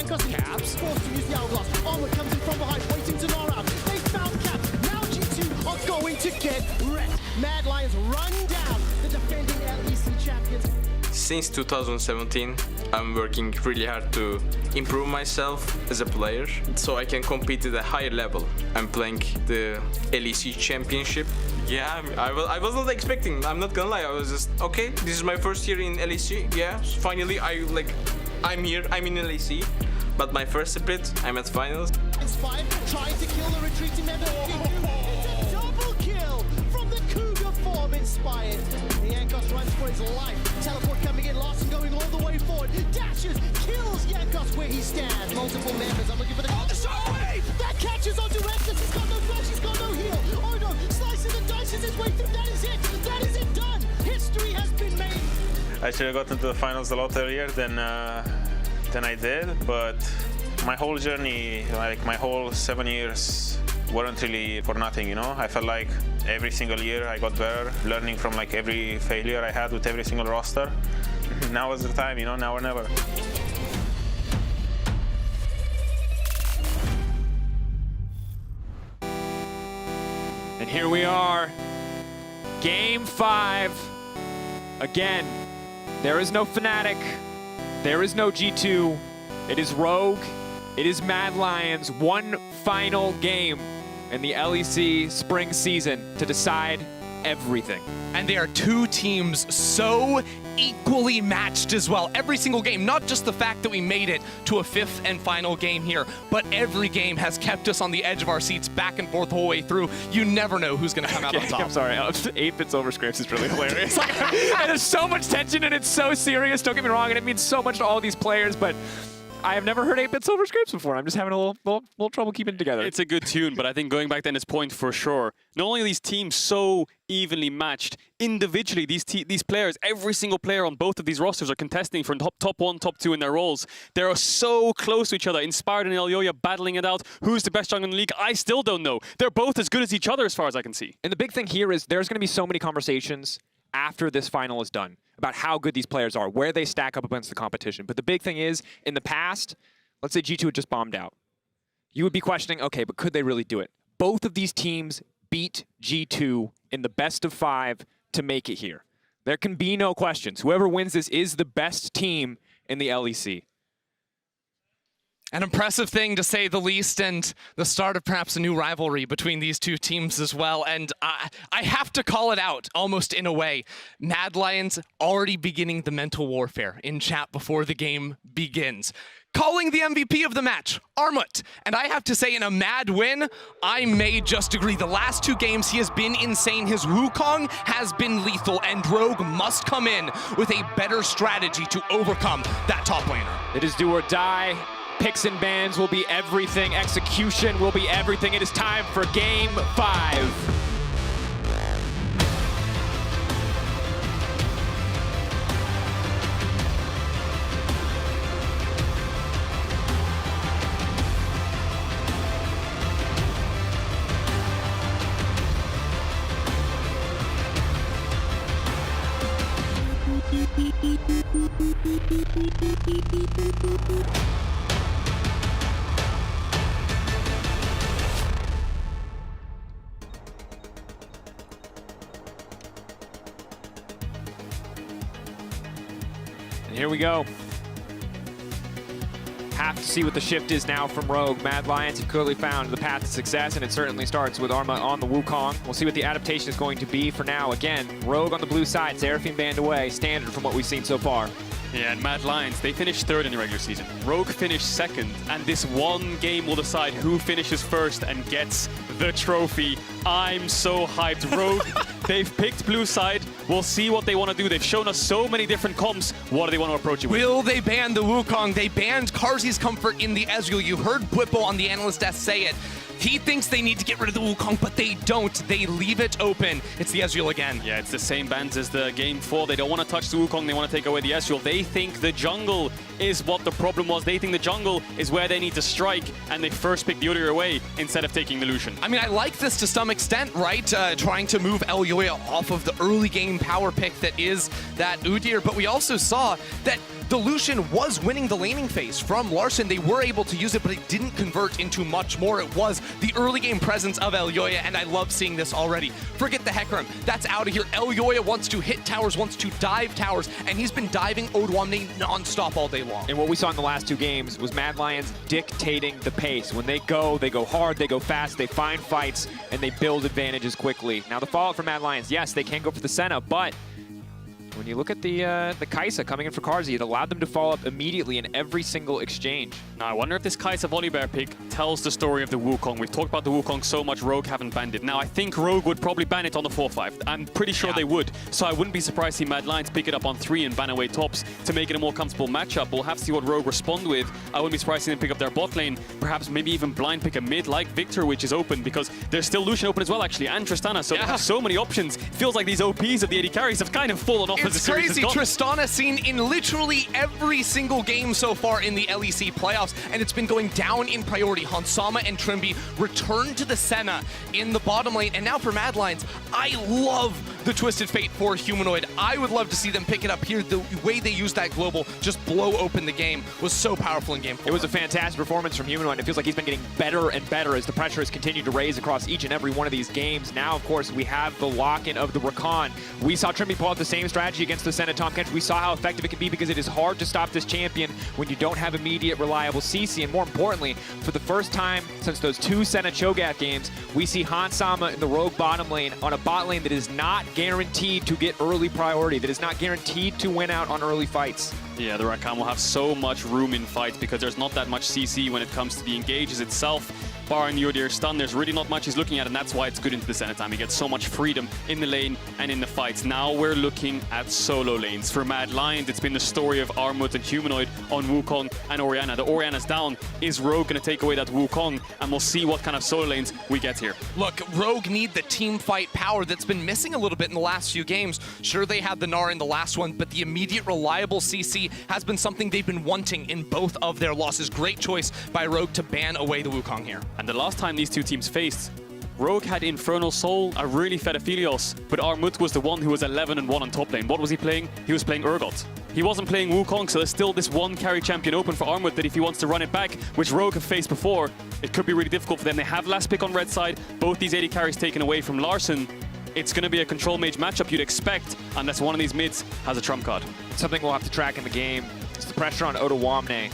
Yankos Caps forced to use the hourglass. Armor comes in from behind, waiting to gnaw out. They found Caps. Now G2 are going to get wrecked. Mad Lions run down the defending LEC champions. Since 2017, I'm working really hard to improve myself as a player so I can compete at a higher level. I'm playing the LEC championship. Yeah, I was not expecting, I'm not gonna lie, I was just, okay, this is my first year in LEC, yeah, finally I'm here, I'm in LEC, but my first split, I'm at finals. Inspired, trying to kill the retreating member. It's a double kill from the Cougar form Inspired. The Yankos runs for his life. Teleport coming in, Larson going all the way forward. Dashes, kills Yankos where he stands. Multiple members, I'm looking for the shockwave! That catches onto Exodus, he's got no flash, he's got no heal. Oh no, slices and dices his way through, that is it done. History has been made. I should have gotten to the finals a lot earlier than I did, but my whole journey, like my whole 7 years, weren't really for nothing, you know? I felt like every single year I got better, learning from like every failure I had with every single roster. Now is the time, you know, now or never. And here we are, Game 5. Again, there is no Fnatic, there is no G2, it is Rogue, it is Mad Lions, one final game in the LEC spring season to decide everything. And they are two teams so equally matched as well. Every single game, not just the fact that we made it to a fifth and final game here, but every game has kept us on the edge of our seats back and forth the whole way through. You never know who's going to come out on top. I'm sorry, 8-bit silver scripts is really hilarious. And there's so much tension and it's so serious, don't get me wrong, and it means so much to all these players, but I have never heard 8-bit silver scripts before. I'm just having a little trouble keeping it together. It's a good tune, but I think going back to Dennis' point for sure, not only are these teams so evenly matched, individually, these players, every single player on both of these rosters are contesting for top 1, top 2 in their roles. They are so close to each other. Inspired and Elyoya battling it out. Who's the best jungler in the league? I still don't know. They're both as good as each other as far as I can see. And the big thing here is there's going to be so many conversations after this final is done about how good these players are, where they stack up against the competition. But the big thing is, in the past, let's say G2 had just bombed out. You would be questioning, okay, but could they really do it? Both of these teams beat G2 in the best of 5 to make it here. There can be no questions. Whoever wins this is the best team in the LEC. An impressive thing, to say the least, and the start of perhaps a new rivalry between these two teams as well. And I have to call it out, almost in a way. Mad Lions already beginning the mental warfare in chat before the game begins. Calling the MVP of the match, Armut. And I have to say, in a Mad win, I may just agree. The last 2 games, he has been insane. His Wukong has been lethal, and Rogue must come in with a better strategy to overcome that top laner. It is do or die. Picks and bans will be everything. Execution will be everything. It is time for Game 5. And here we go. Have to see what the shift is now from Rogue. Mad Lions have clearly found the path to success, and it certainly starts with Arma on the Wukong. We'll see what the adaptation is going to be for now. Again, Rogue on the blue side, Seraphine banned away, standard from what we've seen so far. Yeah, and Mad Lions, they finished 3rd in the regular season. Rogue finished 2nd, and this one game will decide who finishes 1st and gets the trophy. I'm so hyped. Rogue, they've picked blue side. We'll see what they want to do. They've shown us so many different comps. What do they want to approach it with? Will they ban the Wukong? They banned Karzi's Comfort in the Ezreal. You heard Bwipo on the analyst desk say it. He thinks they need to get rid of the Wukong, but they don't. They leave it open. It's the Ezreal again. Yeah, it's the same bans as the game before. They don't want to touch the Wukong. They want to take away the Ezreal. They think the jungle is what the problem was. They think the jungle is where they need to strike, and they first pick the Udyr away instead of taking the Lucian. I mean, I like this to some extent, right? Trying to move Elyoya off of the early game power pick that is that Udyr, but we also saw that the Lucian was winning the laning phase from Larssen. They were able to use it, but it didn't convert into much more. It was the early game presence of Elyoya, and I love seeing this already. Forget the Hecarim. That's out of here. Elyoya wants to hit towers, wants to dive towers, and he's been diving Odoamne non-stop all day long. And what we saw in the last 2 games was Mad Lions dictating the pace. When they go hard, they go fast, they find fights, and they build advantages quickly. Now the fallout for Mad Lions, yes, they can go for the Senna, but when you look at the Kai'Sa coming in for Carzzy, it allowed them to follow up immediately in every single exchange. Now, I wonder if this Kai'Sa Volibear pick tells the story of the Wukong. We've talked about the Wukong so much, Rogue haven't banned it. Now, I think Rogue would probably ban it on the 4-5. I'm pretty sure they would. So I wouldn't be surprised to see Mad Lions pick it up on 3 and ban away tops to make it a more comfortable matchup. We'll have to see what Rogue respond with. I wouldn't be surprised to see them pick up their bot lane, perhaps maybe even blind pick a mid like Victor, which is open, because there's still Lucian open as well, actually, and Tristana. So they have so many options. Feels like these OPs of the AD carries have kind of fallen off as the series has gone. Tristana seen in literally every single game so far in the LEC playoffs, and it's been going down in priority. Hansama and Trimby return to the Senna in the bottom lane, and now for Mad Lions, I love the Twisted Fate for Humanoid. I would love to see them pick it up here. The way they used that global, just blow open the game, was so powerful in game 4. It was a fantastic performance from Humanoid. It feels like he's been getting better and better as the pressure has continued to raise across each and every one of these games. Now, of course, we have the lock-in of the Rakan. We saw Trimby pull out the same strategy against the Senna Tahm Kench. We saw how effective it can be because it is hard to stop this champion when you don't have immediate, reliable CC. And more importantly, for the first time since those 2 Senna Cho'Gath games, we see Hansama in the Rogue bottom lane on a bot lane that is not guaranteed to get early priority, that is not guaranteed to win out on early fights. Yeah, the Rakan will have so much room in fights because there's not that much CC when it comes to the engages itself. Barring the Udyr stun, there's really not much he's looking at, and that's why it's good into the Senna time. He gets so much freedom in the lane and in the fights. Now we're looking at solo lanes. For Mad Lions, it's been the story of Armut and Humanoid on Wukong and Orianna. The Orianna's down. Is Rogue going to take away that Wukong? And we'll see what kind of solo lanes we get here. Look, Rogue need the team fight power that's been missing a little bit in the last few games. Sure, they had the Gnar in the last one, but the immediate reliable CC has been something they've been wanting in both of their losses. Great choice by Rogue to ban away the Wukong here. And the last time these two teams faced, Rogue had Infernal Soul, a really fed Aphelios, but Armut was the one who was 11-1 on top lane. What was he playing? He was playing Urgot. He wasn't playing Wukong, so there's still this one carry champion open for Armut that if he wants to run it back, which Rogue have faced before, it could be really difficult for them. They have last pick on red side, both these AD carries taken away from Larssen. It's going to be a control mage matchup you'd expect, unless one of these mids has a trump card. Something we'll have to track in the game is the pressure on Odoamne.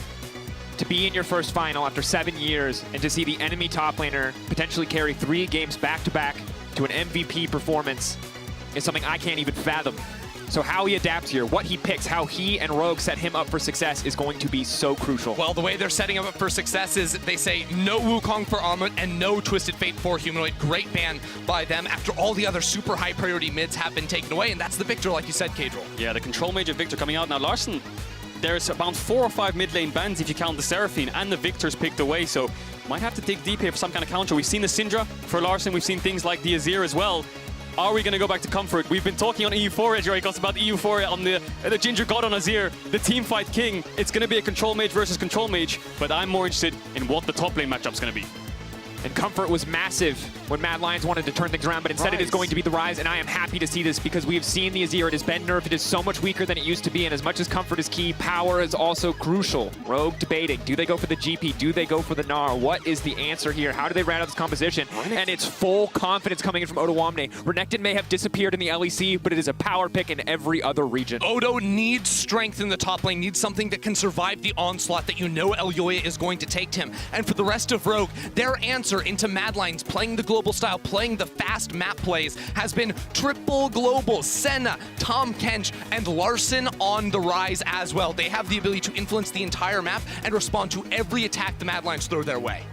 To be in your first final after 7 years and to see the enemy top laner potentially carry 3 games back-to-back to an MVP performance is something I can't even fathom. So how he adapts here, what he picks, how he and Rogue set him up for success is going to be so crucial. Well, the way they're setting him up for success is they say no Wukong for Armut and no Twisted Fate for Humanoid. Great ban by them after all the other super high priority mids have been taken away, and that's the Victor, like you said, Kadril. Yeah, the control mage of Victor coming out. Now, Larssen, there's about 4 or 5 mid lane bans if you count the Seraphine, and the Victor's picked away, so might have to dig deep here for some kind of counter. We've seen the Syndra for Larssen, we've seen things like the Azir as well. Are we going to go back to comfort? We've been talking on EU4, Dracos, about EU4 on the Ginger God on Azir, the teamfight king. It's going to be a control mage versus control mage, but I'm more interested in what the top lane matchup's going to be. And comfort was massive when Mad Lions wanted to turn things around, but instead it is going to be the Rise, and I am happy to see this because we have seen the Azir. It has been nerfed. It is so much weaker than it used to be, and as much as comfort is key, power is also crucial. Rogue debating. Do they go for the GP? Do they go for the Gnar? What is the answer here? How do they round out this composition? And it's full confidence coming in from Odoamne. Renekton may have disappeared in the LEC, but it is a power pick in every other region. Odo needs strength in the top lane, needs something that can survive the onslaught that you know Elyoya is going to take to him. And for the rest of Rogue, their answer into Mad Lions, playing the global style, playing the fast map plays, has been triple global. Senna, Tahm Kench, and Larssen on the rise as well. They have the ability to influence the entire map and respond to every attack the Mad Lions throw their way.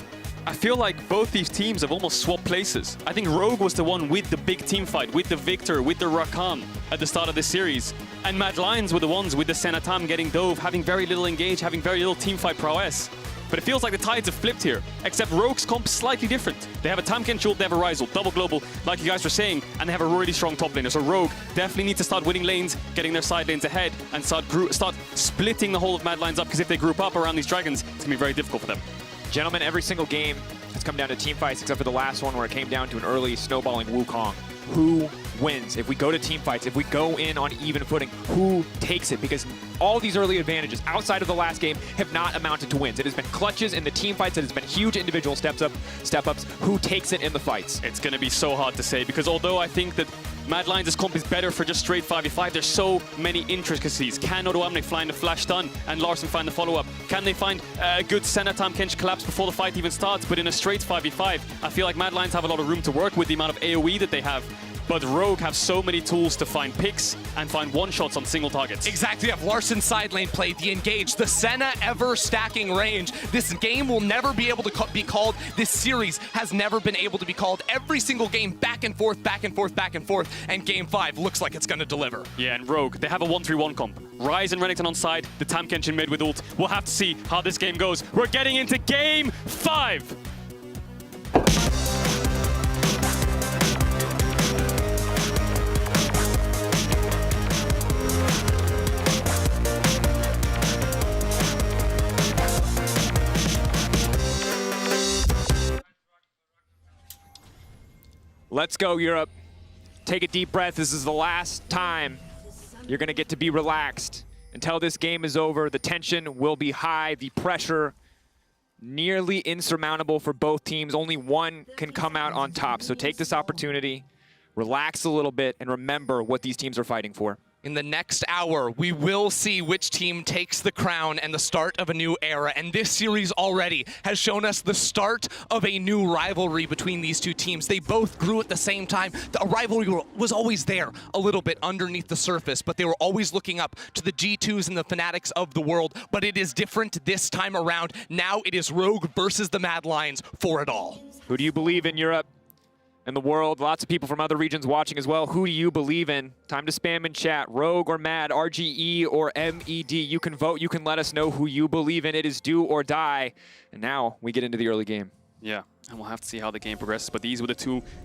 I feel like both these teams have almost swapped places. I think Rogue was the one with the big team fight, with the Victor, with the Rakan at the start of this series. And Mad Lions were the ones with the Senna Tahm getting dove, having very little engage, having very little team fight prowess. But it feels like the tides have flipped here, except Rogue's comp is slightly different. They have a Tam Kench ult, they have a Ryze ult, double global, like you guys were saying, and they have a really strong top laner. So Rogue definitely needs to start winning lanes, getting their side lanes ahead, and start splitting the whole of Mad Lions up, because if they group up around these dragons, it's going to be very difficult for them. Gentlemen, every single game has come down to team fights, except for the last one where it came down to an early snowballing Wukong. Who wins? If we go to team fights, if we go in on even footing, who takes it? Because all these early advantages outside of the last game have not amounted to wins. It has been clutches in the team fights. It has been huge individual step-ups. Who takes it in the fights? It's going to be so hard to say, because although I think that Mad Lions' comp is better for just straight 5v5, there's so many intricacies. Can Odoamne find the flash stun and Larson find the follow-up? Can they find a good Senna Tam Kench collapse before the fight even starts? But in a straight 5v5, I feel like Mad Lions have a lot of room to work with the amount of AoE that they have. But Rogue have so many tools to find picks and find one-shots on single targets. Exactly. You have Larson's side lane play, the engage, the Senna ever stacking range. This game will never be able to be called. This series has never been able to be called. Every single game back and forth, back and forth, back and forth. And game 5 looks like it's going to deliver. Yeah, and Rogue, they have a 1-3-1 comp. Ryze and Renekton on side, the Tam Kench in mid with ult. We'll have to see how this game goes. We're getting into game 5. Let's go, Europe. Take a deep breath. This is the last time you're going to get to be relaxed. Until this game is over, the tension will be high, the pressure nearly insurmountable for both teams. Only one can come out on top. So take this opportunity, relax a little bit, and remember what these teams are fighting for. In the next hour, we will see which team takes the crown and the start of a new era. And this series already has shown us the start of a new rivalry between these two teams. They both grew at the same time. The rivalry was always there, a little bit underneath the surface, but they were always looking up to the G2s and the Fanatics of the world. But it is different this time around. Now it is Rogue versus the Mad Lions for it all. Who do you believe in, Europe? In the world, lots of people from other regions watching as well. Who do you believe in? Time to spam in chat. Rogue or Mad, RGE or MED. You can vote. You can let us know who you believe in. It is do or die. And now we get into the early game. Yeah, and we'll have to see how the game progresses. But these were the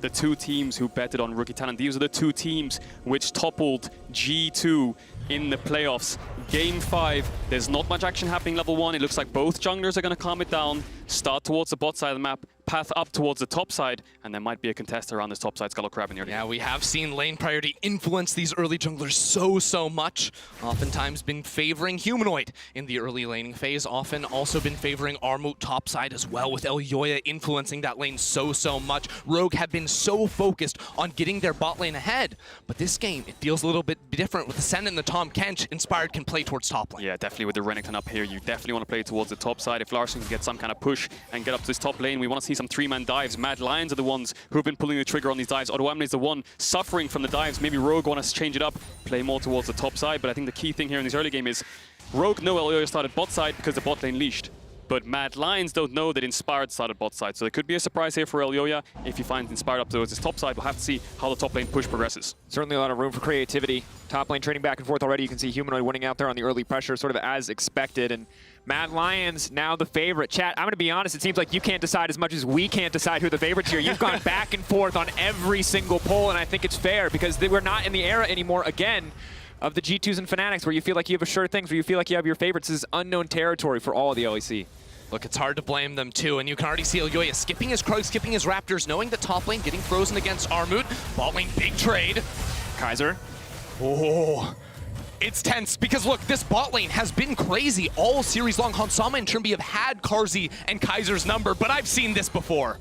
two teams who betted on rookie talent. These are the two teams which toppled G2 in the playoffs. Game 5, there's not much action happening level 1. It looks like both junglers are going to calm it down, start towards the bot side of the map, path up towards the top side, and there might be a contest around this top side Scuttle Crab in the early game. Yeah, we have seen lane priority influence these early junglers so much. Oftentimes been favoring Humanoid in the early laning phase, often also been favoring Armut topside as well, with Elyoya influencing that lane so much. Rogue have been so focused on getting their bot lane ahead, but this game, it feels a little bit different with the Sen and the Tom Kench. Inspired can play towards top lane. Yeah, definitely with the Renekton up here, you definitely want to play towards the top side. If Larson can get some kind of push and get up to this top lane, we want to see some 3-man dives. Mad Lions are the ones who have been pulling the trigger on these dives. Odoamne is the one suffering from the dives. Maybe Rogue wants to change it up, play more towards the top side, but I think the key thing here in this early game is Rogue know Elyoya started bot side because the bot lane leashed. But Mad Lions don't know that Inspired started bot side. So there could be a surprise here for Elyoya if he finds Inspired up towards his top side. We'll have to see how the top lane push progresses. Certainly a lot of room for creativity. Top lane trading back and forth already. You can see Humanoid winning out there on the early pressure, sort of as expected. And Mad Lions now the favorite. Chat, I'm going to be honest, it seems like you can't decide as much as we can't decide who the favorites here. You've gone back and forth on every single poll, and I think it's fair because we're not in the era anymore, again, of the G2s and Fanatics where you feel like you have assured things, where you feel like you have your favorites. This is unknown territory for all of the LEC. Look, it's hard to blame them too, and you can already see Elyoya skipping his Krug, skipping his Raptors, knowing the top lane getting frozen against Armut. Bot lane, big trade. Kaiser. Oh, it's tense because look, this bot lane has been crazy all series long. Hansama and Trimby have had Karzi and Kaiser's number, but I've seen this before.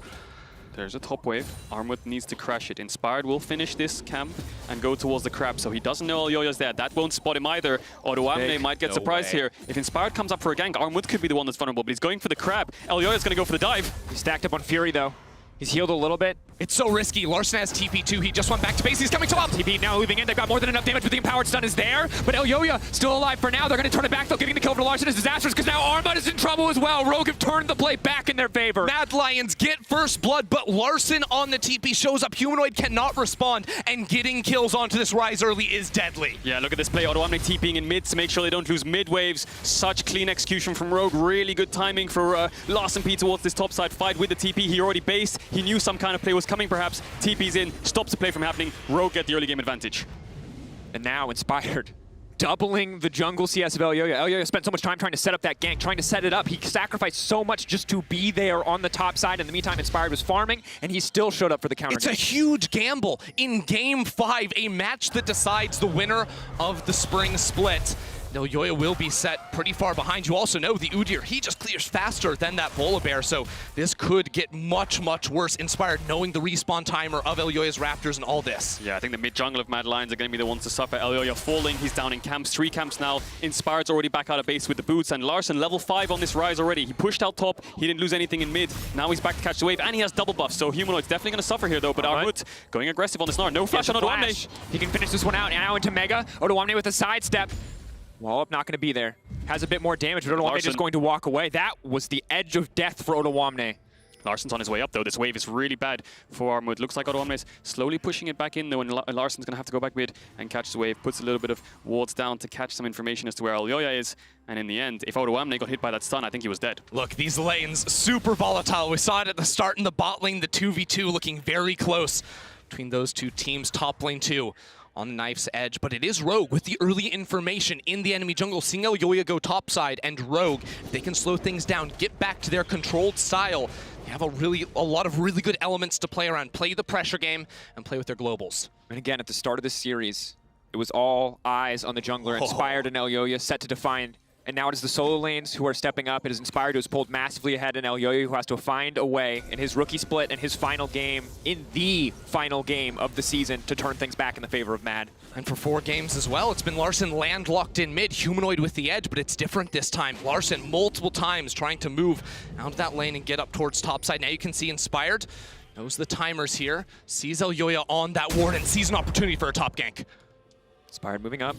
There's a top wave. Armut needs to crash it. Inspired will finish this camp and go towards the crab, so he doesn't know Elyoya's there. That won't spot him either. Odoamne might get surprised here. If Inspired comes up for a gank, Armut could be the one that's vulnerable, but he's going for the crab. Elyoya's going to go for the dive. He's stacked up on Fury, though. He's healed a little bit. It's so risky. Larson has TP2. He just went back to base. He's coming to up. TP now moving in. They've got more than enough damage, but the empowered stun is there. But Elyoya still alive for now. They're going to turn it back, though. Getting the kill for Larson is disastrous because now Armut is in trouble as well. Rogue have turned the play back in their favor. Mad Lions get first blood, but Larson on the TP shows up. Humanoid cannot respond, and getting kills onto this Rise early is deadly. Yeah, look at this play. Odoamne TPing in mid to make sure they don't lose mid waves. Such clean execution from Rogue. Really good timing for Larson P towards this top side fight with the TP. He already based. He knew some kind of play was coming, perhaps. TP's in, stops the play from happening. Rogue get the early game advantage. And now Inspired doubling the jungle CS of Elyoya. Elyoya spent so much time trying to set up that gank, trying to set it up. He sacrificed so much just to be there on the top side. In the meantime, Inspired was farming, and he still showed up for the counter. It's a huge gamble in Game 5, a match that decides the winner of the spring split. Elyoya will be set pretty far behind. You also know the Udyr, he just clears faster than that Volibear, so this could get much, much worse. Inspired knowing the respawn timer of Elyoya's Raptors and all this. Yeah, I think the mid jungle of Mad Lions are going to be the ones to suffer. Elyoya falling, he's down in camps, 3 camps now. Inspired's already back out of base with the boots, and Larson level 5 on this Rise already. He pushed out top, he didn't lose anything in mid. Now he's back to catch the wave, and he has double buffs, so Humanoid's definitely going to suffer here though, but Armut going aggressive on this Gnar. No flash on Odoamne. He can finish this one out now into Mega. Odoamne with a sidestep. Wall up, not going to be there. Has a bit more damage, but Odoamne just going to walk away. That was the edge of death for Odoamne. Larson's on his way up though. This wave is really bad for Armut. Looks like Odoamne is slowly pushing it back in though, and Larson's going to have to go back mid and catch the wave. Puts a little bit of wards down to catch some information as to where Elyoya is. And in the end, if Odoamne got hit by that stun, I think he was dead. Look, these lanes, super volatile. We saw it at the start in the bot lane, the 2v2 looking very close between those two teams. Top lane 2 on the knife's edge, but it is Rogue with the early information in the enemy jungle, seeing Elyoya go topside, and Rogue, if they can slow things down, get back to their controlled style, they have a lot of really good elements to play around, play the pressure game, and play with their globals. And again, at the start of this series, it was all eyes on the jungler, Inspired and Elyoya set to define. And now it is the solo lanes who are stepping up. It is Inspired who is pulled massively ahead, and Elyoya who has to find a way in his rookie split and his final game, in the final game of the season, to turn things back in the favor of Mad. And for 4 games as well, it's been Larson landlocked in mid, Humanoid with the edge, but it's different this time. Larson multiple times trying to move out of that lane and get up towards topside. Now you can see Inspired knows the timers here, sees Elyoya on that ward, and sees an opportunity for a top gank. Inspired moving up.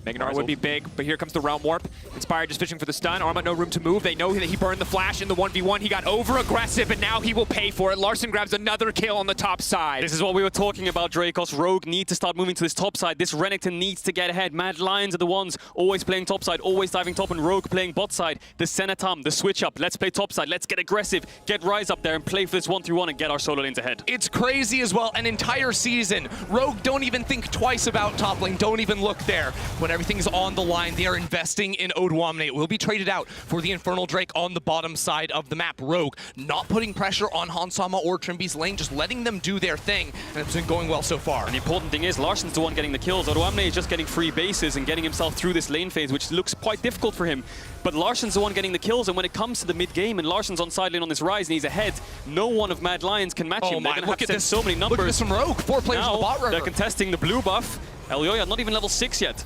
Megnar would be big, but here comes the Realm Warp. Inspired just fishing for the stun. Armut no room to move. They know that he burned the flash in the 1v1. He got over-aggressive, and now he will pay for it. Larson grabs another kill on the top side. This is what we were talking about, Dracos. Rogue need to start moving to this top side. This Renekton needs to get ahead. Mad Lions are the ones always playing top side, always diving top, and Rogue playing bot side. The Senatum, the switch up. Let's play top side. Let's get aggressive, get Rise up there, and play for this 1-3-1 and get our solo lanes ahead. It's crazy as well. An entire season, Rogue don't even think twice about top lane. Don't even look there. When everything's on the line, they are investing in Odoamne. It will be traded out for the Infernal Drake on the bottom side of the map. Rogue not putting pressure on Hansama or Trimby's lane, just letting them do their thing, and it's been going well so far. And the important thing is Larson's the one getting the kills. Odoamne is just getting free bases and getting himself through this lane phase, which looks quite difficult for him. But Larson's the one getting the kills, and when it comes to the mid-game and Larson's on side lane on this Rise and he's ahead, no one of Mad Lions can match him. They're going to have to send so many numbers. Look at this from Rogue. 4 players on the bot river. They're contesting the blue buff. Elyoya not even level 6 yet.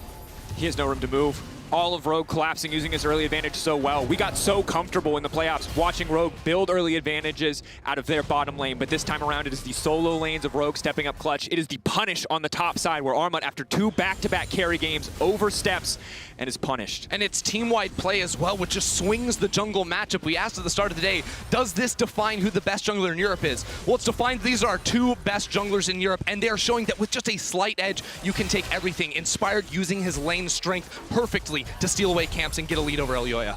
He has no room to move. All of Rogue collapsing, using his early advantage so well. We got so comfortable in the playoffs watching Rogue build early advantages out of their bottom lane, but this time around it is the solo lanes of Rogue stepping up clutch. It is the punish on the top side where Armut, after 2 back-to-back carry games, oversteps and is punished. And it's team-wide play as well, which just swings the jungle matchup. We asked at the start of the day, does this define who the best jungler in Europe is? Well, it's defined these are 2 best junglers in Europe, and they are showing that with just a slight edge, you can take everything. Inspired using his lane strength perfectly to steal away camps and get a lead over Elyoya.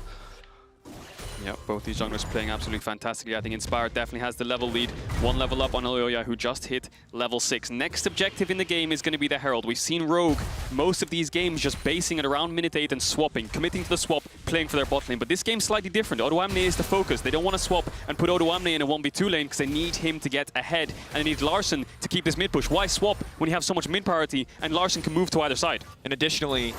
Yeah, both these junglers playing absolutely fantastically. I think Inspired definitely has the level lead. 1 level up on Elyoya, who just hit level 6. Next objective in the game is going to be the Herald. We've seen Rogue most of these games just basing it around minute 8 and swapping, committing to the swap, playing for their bot lane. But this game's slightly different. Odoamne is the focus. They don't want to swap and put Odoamne in a 1v2 lane because they need him to get ahead, and they need Larson to keep this mid push. Why swap when you have so much mid priority and Larson can move to either side? And additionally,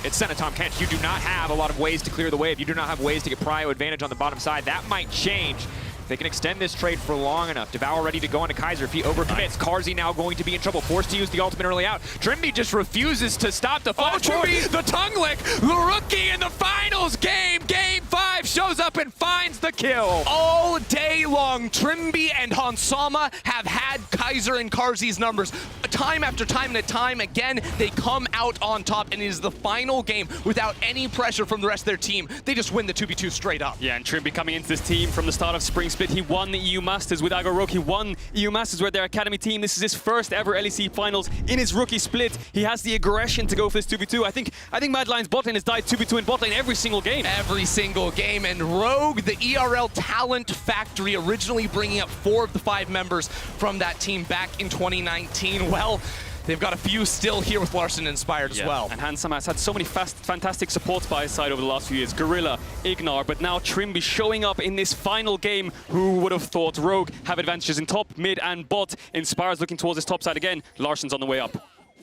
it's Senatom Kent. You do not have a lot of ways to clear the wave. You do not have ways to get prio advantage on the bottom side. That might change. If they can extend this trade for long enough. Devour ready to go into Kaiser. If he overcommits, Carzzy now going to be in trouble. Forced to use the ultimate early out. Trimby just refuses to stop the flash. Trimby, the tongue lick, the rookie in the finals game. Game 5 shows up and finds the kill. All day long, Trimby and Hansama have had Kaiser and Karzi's numbers. Time after time and time again, they come out on top, and it is the final game without any pressure from the rest of their team. They just win the 2v2 straight up. Yeah, and Trimby coming into this team from the start of Spring Split. He won the EU Masters with Agorok. He won EU Masters with their academy team. This is his first ever LEC finals in his rookie split. He has the aggression to go for this 2v2. I think Mad Lion's bot lane has died 2v2 in bot lane every single game. Every single game, and Rogue, the ERL talent factory, originally bringing up 4 of the 5 members from that team back in 2019. Well, they've got a few still here with Larson Inspired as well. And Hansama has had so many fantastic supports by his side over the last few years. Gorilla, Ignar, but now Trimby showing up in this final game. Who would have thought? Rogue have advantages in top, mid, and bot. Inspired's looking towards his top side again. Larson's on the way up.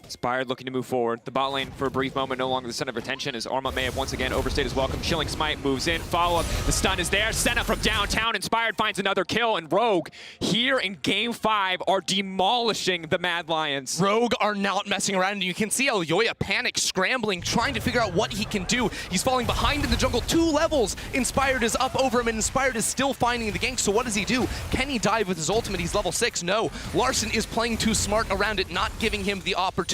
Inspired looking to move forward. The bot lane for a brief moment no longer the center of attention as Arma may have once again overstayed his welcome. Chilling Smite moves in, follow-up. The stun is there. Senna from downtown. Inspired finds another kill, and Rogue here in Game 5 are demolishing the Mad Lions. Rogue are not messing around, and you can see Elyoya panic, scrambling, trying to figure out what he can do. He's falling behind in the jungle 2 levels. Inspired is up over him, and Inspired is still finding the gank, so what does he do? Can he dive with his ultimate? He's level 6. No. Larson is playing too smart around it, not giving him the opportunity.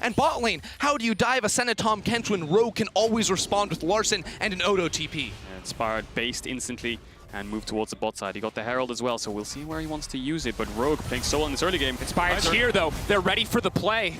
And bot lane, how do you dive a Senna Tom Kent when Rogue can always respond with Larson and an Odo TP? Yeah, Inspired based instantly and moved towards the bot side. He got the Herald as well, so we'll see where he wants to use it. But Rogue playing solo in this early game. Inspired's here though. They're ready for the play.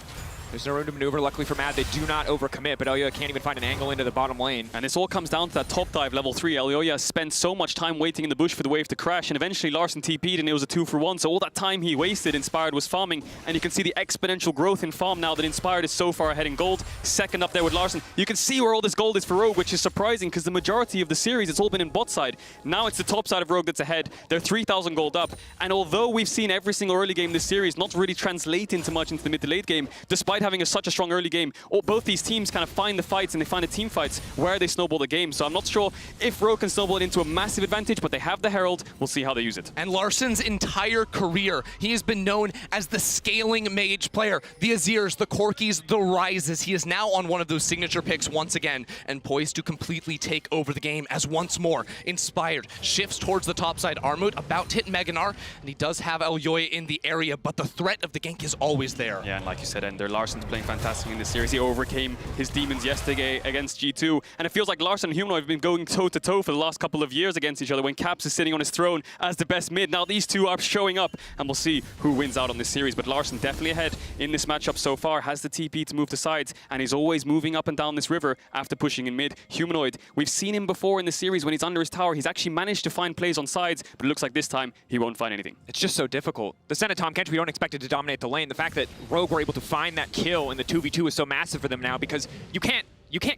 There's no room to maneuver. Luckily for Mad, they do not overcommit, but Elyoya can't even find an angle into the bottom lane. And this all comes down to that top dive, level 3. Elyoya spent so much time waiting in the bush for the wave to crash, and eventually Larson TP'd, and it was a 2-for-1. So all that time he wasted, Inspired was farming, and you can see the exponential growth in farm now that Inspired is so far ahead in gold. Second up there with Larson. You can see where all this gold is for Rogue, which is surprising because the majority of the series, it's all been in bot side. Now it's the top side of Rogue that's ahead. They're 3,000 gold up. And although we've seen every single early game this series not really translate into much into the mid to late game, despite having such a strong early game, both these teams kind of find the fights and they find the team fights where they snowball the game. So I'm not sure if Rogue can snowball it into a massive advantage, but they have the Herald. We'll see how they use it. And Larson's entire career, he has been known as the scaling mage player. The Azirs, the Corkis, the Rises. He is now on one of those signature picks once again and poised to completely take over the game as once more Inspired shifts towards the top side. Armut about to hit Meganar, and he does have Elyoya in the area, but the threat of the gank is always there. Yeah, and like you said, Ender, Larson's playing fantastic in this series. He overcame his demons yesterday against G2, and it feels like Larson and Humanoid have been going toe-to-toe for the last couple of years against each other when Caps is sitting on his throne as the best mid. Now these two are showing up, and we'll see who wins out on this series. But Larson definitely ahead in this matchup so far, has the TP to move to sides, and he's always moving up and down this river after pushing in mid. Humanoid, we've seen him before in the series when he's under his tower. He's actually managed to find plays on sides, but it looks like this time he won't find anything. It's just so difficult. The Senna Tom Kent, we don't expect it to dominate the lane. The fact that Rogue were able to find that kill in the 2v2 is so massive for them now because you can't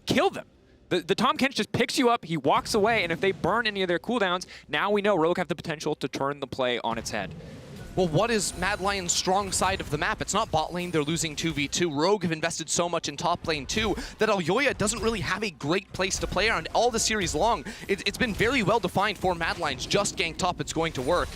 kill them. The Tom Kent just picks you up, he walks away, and if they burn any of their cooldowns, now we know Rogue have the potential to turn the play on its head. Well, what is Mad Lion's strong side of the map? It's not bot lane, they're losing 2v2. Rogue have invested so much in top lane too that Elyoya doesn't really have a great place to play around all the series long. It's been very well defined for Mad Lions, just gank top, it's going to work.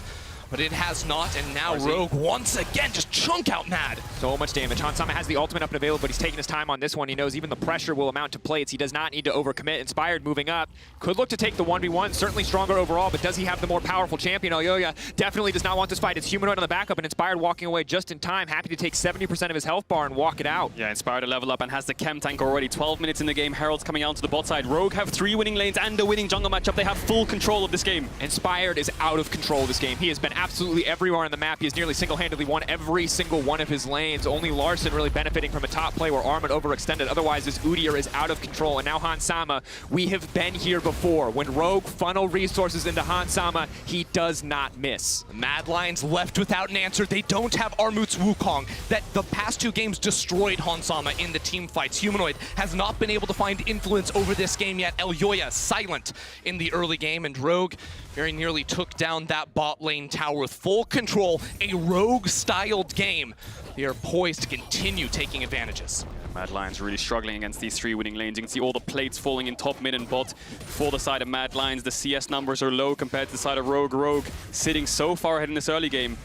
But it has not, and now Rogue once again just chunk out Mad. So much damage. Hansama has the ultimate up and available, but he's taking his time on this one. He knows even the pressure will amount to plates. He does not need to overcommit. Inspired moving up. Could look to take the 1v1. Certainly stronger overall, but does he have the more powerful champion? Elyoya definitely does not want this fight. It's Humanoid on the backup, and Inspired walking away just in time. Happy to take 70% of his health bar and walk it out. Yeah, Inspired to level up and has the chem tank already. 12 minutes in the game. Herald's coming out to the bot side. Rogue have 3 winning lanes and a winning jungle matchup. They have full control of this game. Inspired is out of control of this game. He has been absolutely everywhere on the map. He has nearly single-handedly won every single one of his lanes. Only Larson really benefiting from a top play where Armut overextended. Otherwise, this Udyr is out of control. And now Hansama, we have been here before. When Rogue funnel resources into Hansama, he does not miss. Mad Lions left without an answer. They don't have Armut's Wukong that the past 2 games destroyed Hansama in the team fights. Humanoid has not been able to find influence over this game yet. Elyoya silent in the early game, and Rogue very nearly took down that bot lane tower with full control. A Rogue-styled game. They are poised to continue taking advantages. Mad Lions really struggling against these 3 winning lanes. You can see all the plates falling in top, mid, and bot for the side of Mad Lions. The CS numbers are low compared to the side of Rogue. Rogue sitting so far ahead in this early game.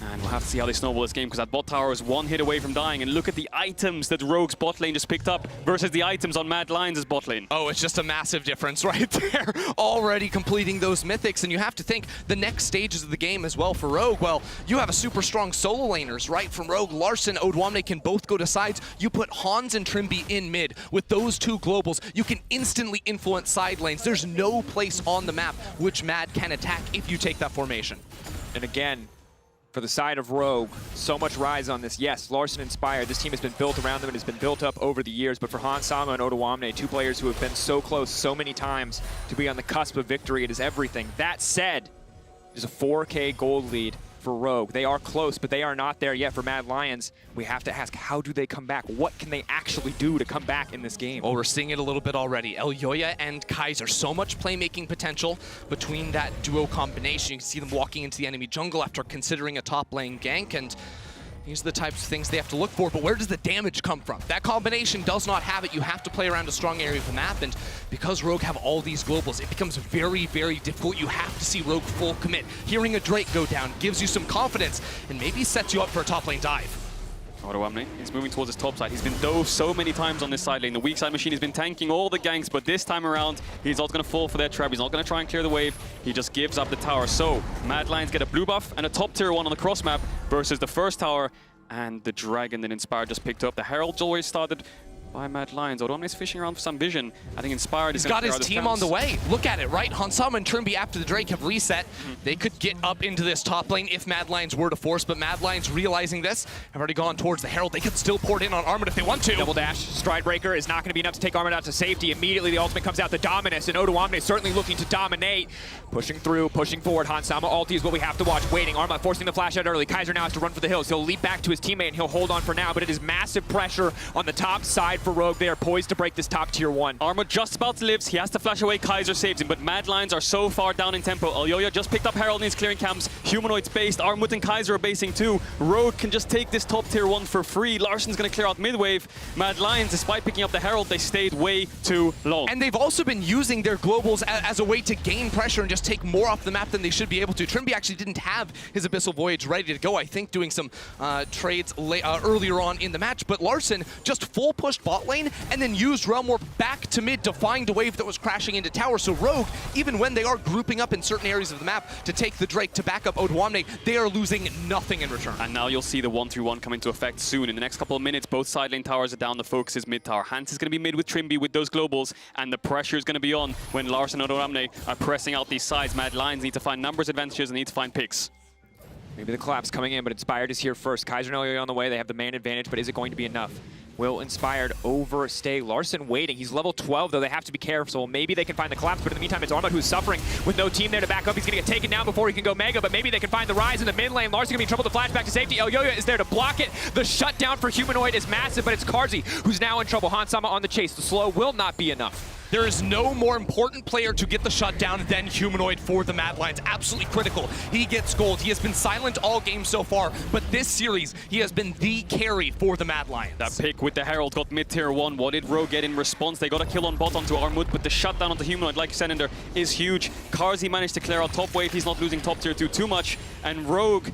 And we'll have to see how they snowball this game, because that bot tower is one hit away from dying. And look at the items that Rogue's bot lane just picked up versus the items on Mad Lions' bot lane. Oh, it's just a massive difference right there. Already completing those mythics, and you have to think the next stages of the game as well for Rogue. Well, you have a super strong solo laners, right? From Rogue, Larson, Odwamne can both go to sides. You put Hans and Trimby in mid. With those two globals, you can instantly influence side lanes. There's no place on the map which Mad can attack if you take that formation. And again, for the side of Rogue, so much rise on this. Yes, Larson inspired. This team has been built around them and has been built up over the years. But for Hans Sama and Odwamne, two players who have been so close so many times to be on the cusp of victory, it is everything. That said, there's a 4K gold lead for Rogue. They are close, but they are not there yet for Mad Lions. We have to ask, how do they come back? What can they actually do to come back in this game? Well, we're seeing it a little bit already. Elyoya and Kaiser, so much playmaking potential between that duo combination. You can see them walking into the enemy jungle after considering a top lane gank, and these are the types of things they have to look for, but where does the damage come from? That combination does not have it. You have to play around a strong area of the map, and because Rogue have all these globals, it becomes very, very difficult. You have to see Rogue full commit. Hearing a Drake go down gives you some confidence, and maybe sets you up for a top lane dive. Odwamne is moving towards his top side. He's been dove so many times on this side lane. The weak side machine has been tanking all the ganks, but this time around, he's not going to fall for their trap. He's not going to try and clear the wave. He just gives up the tower. So, Mad Lions get a blue buff and a top tier 1 on the cross map versus the first tower and the dragon that Inspired just picked up. The Herald's always started by Mad Lions. Odwamne's fishing around for some vision. I think Inspired is He's got his team on the way. Look at it, right? Hansama and Trimby after the Drake have reset. They could get up into this top lane if Mad Lions were to force, but Mad Lions realizing this have already gone towards the Herald. They could still pour it in on Armut if they want to. Double dash, Stride Breaker is not going to be enough to take Armut out to safety. Immediately the ultimate comes out to Dominus, and Odwamne certainly looking to dominate. Pushing through, pushing forward. Hansama ulti is what we have to watch. Waiting, Armut forcing the flash out early. Kaiser now has to run for the hills. He'll leap back to his teammate and he'll hold on for now, but it is massive pressure on the top side for Rogue. They are poised to break this top tier 1. Armut just about lives. He has to flash away. Kaiser saves him, but Mad Lions are so far down in tempo. Elyoya just picked up Herald and he's clearing camps. Humanoid's based. Armut and Kaiser are basing too. Rogue can just take this top tier 1 for free. Larson's going to clear out mid-wave. Mad Lions, despite picking up the Herald, they stayed way too long. And they've also been using their globals as a way to gain pressure and just take more off the map than they should be able to. Trimby actually didn't have his Abyssal Voyage ready to go, I think doing some trades earlier on in the match, but Larson just full pushed bot lane and then used Realm Warp back to mid to find a wave that was crashing into tower. So Rogue, even when they are grouping up in certain areas of the map to take the Drake to back up Odwamne, they are losing nothing in return. And now you'll see the 1-3-1 come into effect soon. In the next couple of minutes, both side lane towers are down. The focus is mid tower. Hans is going to be mid with Trimby with those globals, and the pressure is going to be on when Larson and Odwamne are pressing out these sides. Mad Lions need to find numbers advantages and need to find picks. Maybe the collapse coming in, but Inspired is here first. Kaiser and Elyoya on the way. They have the main advantage, but is it going to be enough? Will Inspired overstay? Larson waiting. He's level 12, though. They have to be careful. Maybe they can find the collapse, but in the meantime, it's Armut who's suffering with no team there to back up. He's going to get taken down before he can go mega, but maybe they can find the rise in the mid lane. Larson going to be in trouble to flash back to safety. Elyoya is there to block it. The shutdown for Humanoid is massive, but it's Karzi who's now in trouble. Hansama on the chase. The slow will not be enough. There is no more important player to get the shutdown than Humanoid for the Mad Lions. Absolutely critical. He gets gold. He has been silent all game so far, but this series, he has been the carry for the Mad Lions. That pick with the Herald got mid-tier 1. What did Rogue get in response? They got a kill on bot onto Armut, but the shutdown onto Humanoid, like you said, Ender, is huge. Karzi managed to clear out top wave. He's not losing top tier 2 too much, and Rogue,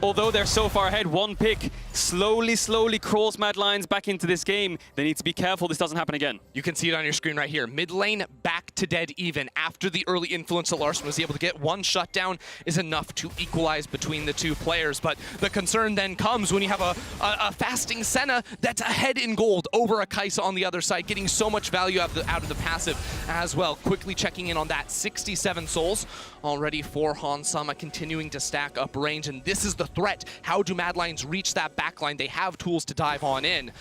although they're so far ahead, one pick slowly crawls Mad Lions back into this game. They need to be careful this doesn't happen again. You can see it on your screen right here. Mid lane back to dead even after the early influence that Larson was able to get. One shutdown is enough to equalize between the two players, but the concern then comes when you have a fasting Senna that's ahead in gold over a Kai'Sa on the other side, getting so much value out of the passive as well. Quickly checking in on that, 67 souls already for Hansama, continuing to stack up range, and this is the threat. How do Mad Lions reach that backline? They have tools to dive on in,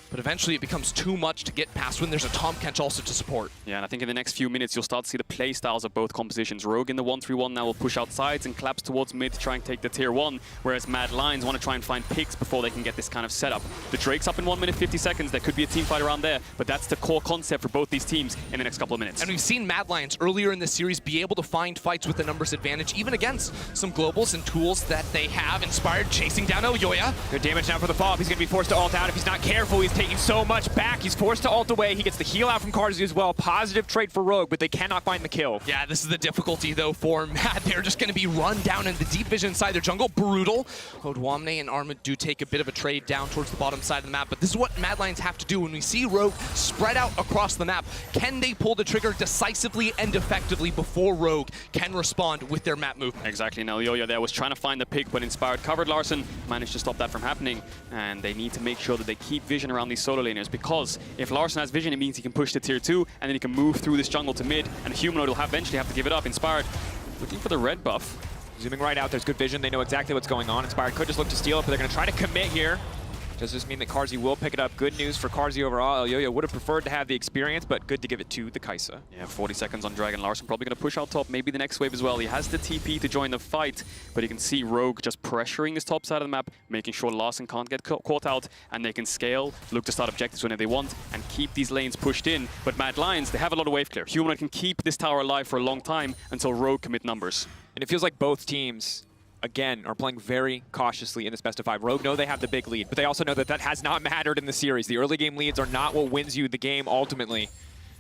but eventually it becomes too much to get past when there's a Tahm Kench also to support. Yeah, and I think in the next few minutes you'll start to see the play styles of both compositions. Rogue in the 1-3-1 now will push out sides and collapse towards mid to try and take the tier 1, whereas Mad Lions want to try and find picks before they can get this kind of setup. The Drake's up in 1 minute 50 seconds. There could be a team fight around there, but that's the core concept for both these teams in the next couple of minutes. And we've seen Mad Lions earlier in the series be able to find fights with the numbers advantage, even against some globals and tools that they have. Inspired chasing down Elyoya. Good damage now for the follow-up. He's going to be forced to ult out if he's not careful. He's taking taking so much back. He's forced to ult away. He gets the heal out from Carzzy as well. Positive trade for Rogue, but they cannot find the kill. Yeah, this is the difficulty, though, for Mad. They're just going to be run down in the deep vision inside their jungle. Brutal. Odwamne and Arma do take a bit of a trade down towards the bottom side of the map, but this is what Mad Lions have to do. When we see Rogue spread out across the map, can they pull the trigger decisively and effectively before Rogue can respond with their map movement? Exactly. Now Yoyo there was trying to find the pick, but Inspired covered Larson, managed to stop that from happening, and they need to make sure that they keep vision around these solo laners, because if Larson has vision, it means he can push to tier 2, and then he can move through this jungle to mid, and Humanoid will eventually have to give it up. Inspired looking for the red buff. Zooming right out, there's good vision. They know exactly what's going on. Inspired could just look to steal it, but they're going to try to commit here. Does this mean that Carzzy will pick it up? Good news for Carzzy overall. Elyoya would have preferred to have the experience, but good to give it to the Kai'Sa. Yeah, 40 seconds on Dragon. Larson probably going to push out top, maybe the next wave as well. He has the TP to join the fight, but you can see Rogue just pressuring his top side of the map, making sure Larson can't get caught out, and they can scale, look to start objectives whenever they want, and keep these lanes pushed in. But Mad Lions, they have a lot of wave clear. Humanoid can keep this tower alive for a long time until Rogue commit numbers. And it feels like both teams, again, are playing very cautiously in this best of 5. Rogue know they have the big lead, but they also know that that has not mattered in the series. The early game leads are not what wins you the game ultimately.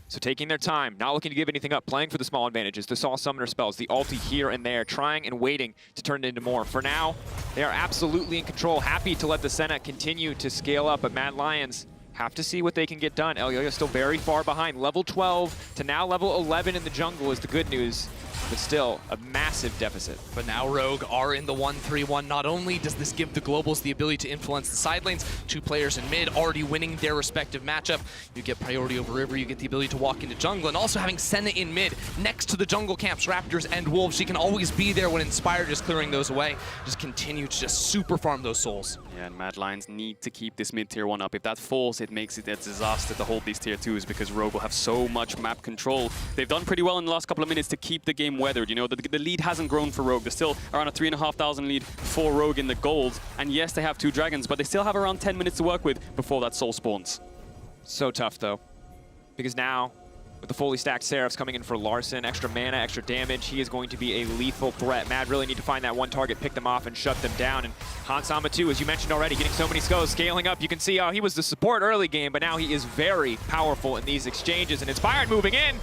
So taking their time, not looking to give anything up, playing for the small advantages, the Saw Summoner spells, the ulti here and there, trying and waiting to turn it into more. For now, they are absolutely in control, happy to let the Senna continue to scale up, but Mad Lions have to see what they can get done. Elyoya still very far behind. Level 12 to now level 11 in the jungle is the good news, but still a massive deficit. But now Rogue are in the 1-3-1. Not only does this give the Globals the ability to influence the side lanes, 2 players in mid already winning their respective matchup. You get priority over river, you get the ability to walk into jungle, and also having Senna in mid next to the jungle camps, Raptors and Wolves. She can always be there when Inspired is clearing those away. Just continue to just super farm those souls. Yeah, and Mad Lions need to keep this mid tier 1 up. If that falls, it makes it a disaster to hold these tier 2s, because Rogue will have so much map control. They've done pretty well in the last couple of minutes to keep the game weathered. You know, the lead hasn't grown for Rogue. They're still around a 3,500 lead for Rogue in the gold. And yes, they have 2 dragons, but they still have around 10 minutes to work with before that soul spawns. So tough though, because now with the fully stacked Seraphs coming in for Larson, extra mana, extra damage, he is going to be a lethal threat. Mad really need to find that one target, pick them off, and shut them down. And Hans Sama too, as you mentioned already, getting so many skulls, scaling up. You can see how he was the support early game, but now he is very powerful in these exchanges. And Inspired moving in.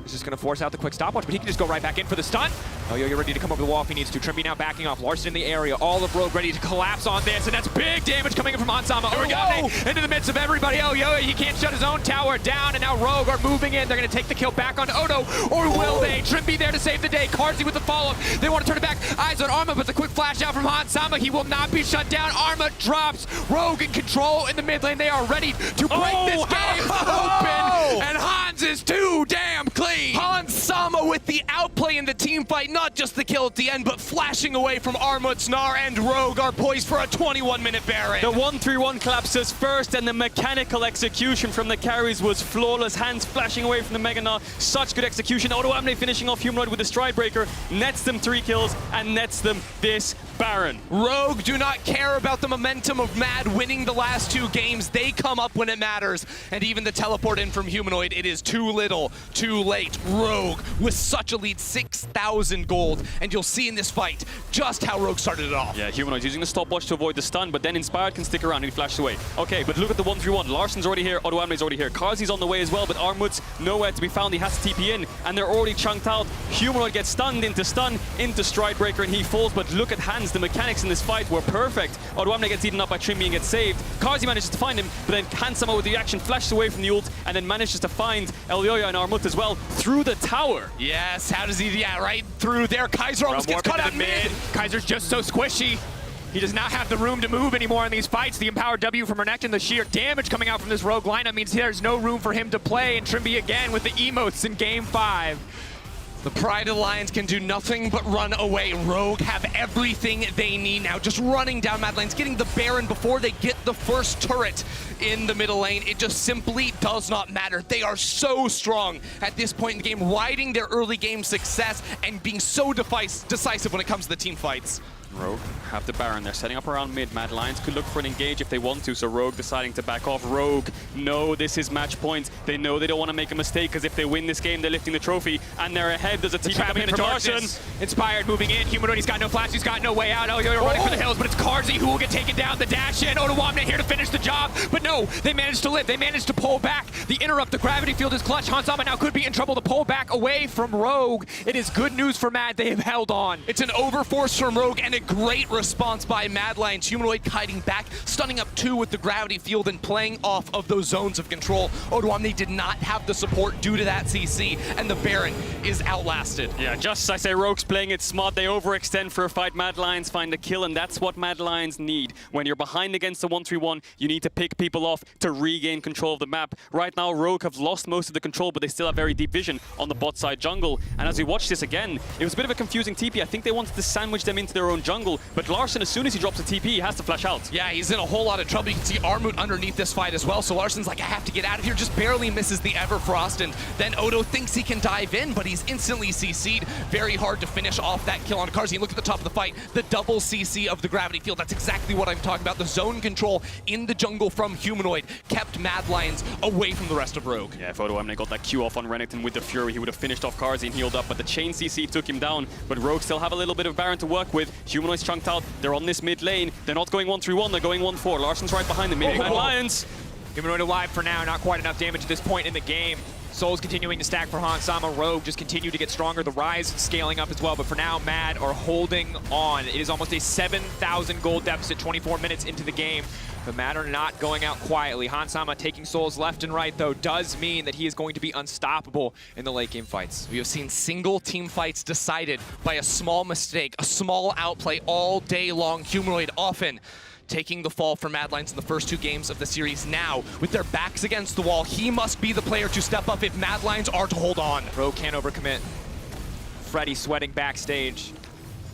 He's just going to force out the quick stopwatch, but he can just go right back in for the stun. Elyoya ready to come over the wall if he needs to. Trimby now backing off. Larson in the area. All of Rogue ready to collapse on this, and that's big damage coming in from Hansama. Origami into the midst of everybody. Elyoya, he can't shut his own tower down, and now Rogue are moving in. They're going to take the kill back on Odo, or will they? Trimby there to save the day. Carzzy with the follow-up. They want to turn it back. Eyes on Arma, but the quick flash out from Hansama. He will not be shut down. Arma drops. Rogue in control in the mid lane. They are ready to break this game open, and Hans is too damn clean. Hansama with the outplay in the team fight, not just the kill at the end, but flashing away from Armutsnar, and Rogue are poised for a 21-minute Baron. The 1-3-1 collapses first, and the mechanical execution from the carries was flawless. Hands flashing away from the Mega Gnar. Such good execution. Odoamne finishing off Humanoid with the Stride Breaker, nets them 3 kills, and nets them this Baron. Rogue do not care about the momentum of Mad winning the last 2 games. They come up when it matters, and even the teleport in from Humanoid, it is too little, too late. Rogue with such a lead, 6,000 gold, and you'll see in this fight just how Rogue started it off. Yeah, Humanoid using the stopwatch to avoid the stun, but then Inspired can stick around and he flashed away. Okay, but look at the 1-3-1. Larson's already here, Odoamne's already here. Carzzy's on the way as well, but Armut's nowhere to be found. He has to TP in, and they're already chunked out. Humanoid gets stunned into Stride Breaker, and he falls, but look at Hans. The mechanics in this fight were perfect. Odoamne gets eaten up by Trimby and gets saved. Carzzy manages to find him, but then Hansama with the action flashes away from the ult, and then manages to find Elyoya and Armut as well through the tower. Yes, how does he, yeah, right through there. Kai'Sa almost gets cut out mid. Kai'Sa's just so squishy. He does not have the room to move anymore in these fights. The empowered W from Renekton, the sheer damage coming out from this Rogue lineup means there's no room for him to play, and Trimby again with the emotes in game 5. The Pride Alliance can do nothing but run away. Rogue have everything they need now. Just running down Mad Lanes, getting the Baron before they get the first turret in the middle lane. It just simply does not matter. They are so strong at this point in the game, riding their early game success and being so decisive when it comes to the team fights. Rogue have the Baron. They're setting up around mid. Mad Lions could look for an engage if they want to, so Rogue deciding to back off. Rogue know this is match point. They know they don't want to make a mistake, because if they win this game, they're lifting the trophy, and they're ahead. There's a TP coming in from Larson. Inspired moving in. Humanoid, he's got no flash, he's got no way out. Oh, you're running for the hills, but it's RGE who will get taken down. The dash in. Odoamne here to finish the job, but no, they managed to live. They managed to pull back. The interrupt, the gravity field is clutch. Hansama now could be in trouble to pull back away from Rogue. It is good news for Mad. They have held on. It's an overforce from Rogue and a great response by Mad Lions. Humanoid kiting back, stunning up 2 with the gravity field and playing off of those zones of control. Odoamne did not have the support due to that CC, and the Baron is outlasted. Yeah, just as I say, Rogue's playing it smart. They overextend for a fight. Mad Lions find the kill, and that's what Mad Lions need. When you're behind against the 1-3-1, you need to pick people off to regain control of the map. Right now, Rogue have lost most of the control, but they still have very deep vision on the bot side jungle. And as we watch this again, it was a bit of a confusing TP. I think they wanted to sandwich them into their own jungle, but Larson, as soon as he drops a TP, he has to flash out. Yeah, he's in a whole lot of trouble. You can see Armut underneath this fight as well, so Larson's like, I have to get out of here, just barely misses the Everfrost, and then Odo thinks he can dive in, but he's instantly CC'd. Very hard to finish off that kill on RGE. Look at the top of the fight, the double CC of the gravity field. That's exactly what I'm talking about. The zone control in the jungle from Humanoid kept Mad Lions away from the rest of Rogue. Yeah, if Odoamne got that Q off on Renekton with the Fury, he would have finished off RGE and healed up, but the chain CC took him down. But Rogue still have a little bit of Baron to work with. Humanoid's chunked out. They're on this mid lane. They're not going 1-3-1, they're going 1-4. Larson's right behind them. Mad Lions. Humanoid alive for now, not quite enough damage at this point in the game. Soul's continuing to stack for Hansama. Rogue just continue to get stronger. The Rise scaling up as well, but for now, Mad are holding on. It is almost a 7,000 gold deficit 24 minutes into the game. But Mad are not going out quietly. Hansama taking Souls left and right, though, does mean that he is going to be unstoppable in the late game fights. We have seen single team fights decided by a small mistake, a small outplay all day long. Humanoid often taking the fall for Mad Lions in the first 2 games of the series. Now, with their backs against the wall, he must be the player to step up if Mad Lions are to hold on. Rogue can't overcommit. Freddy sweating backstage.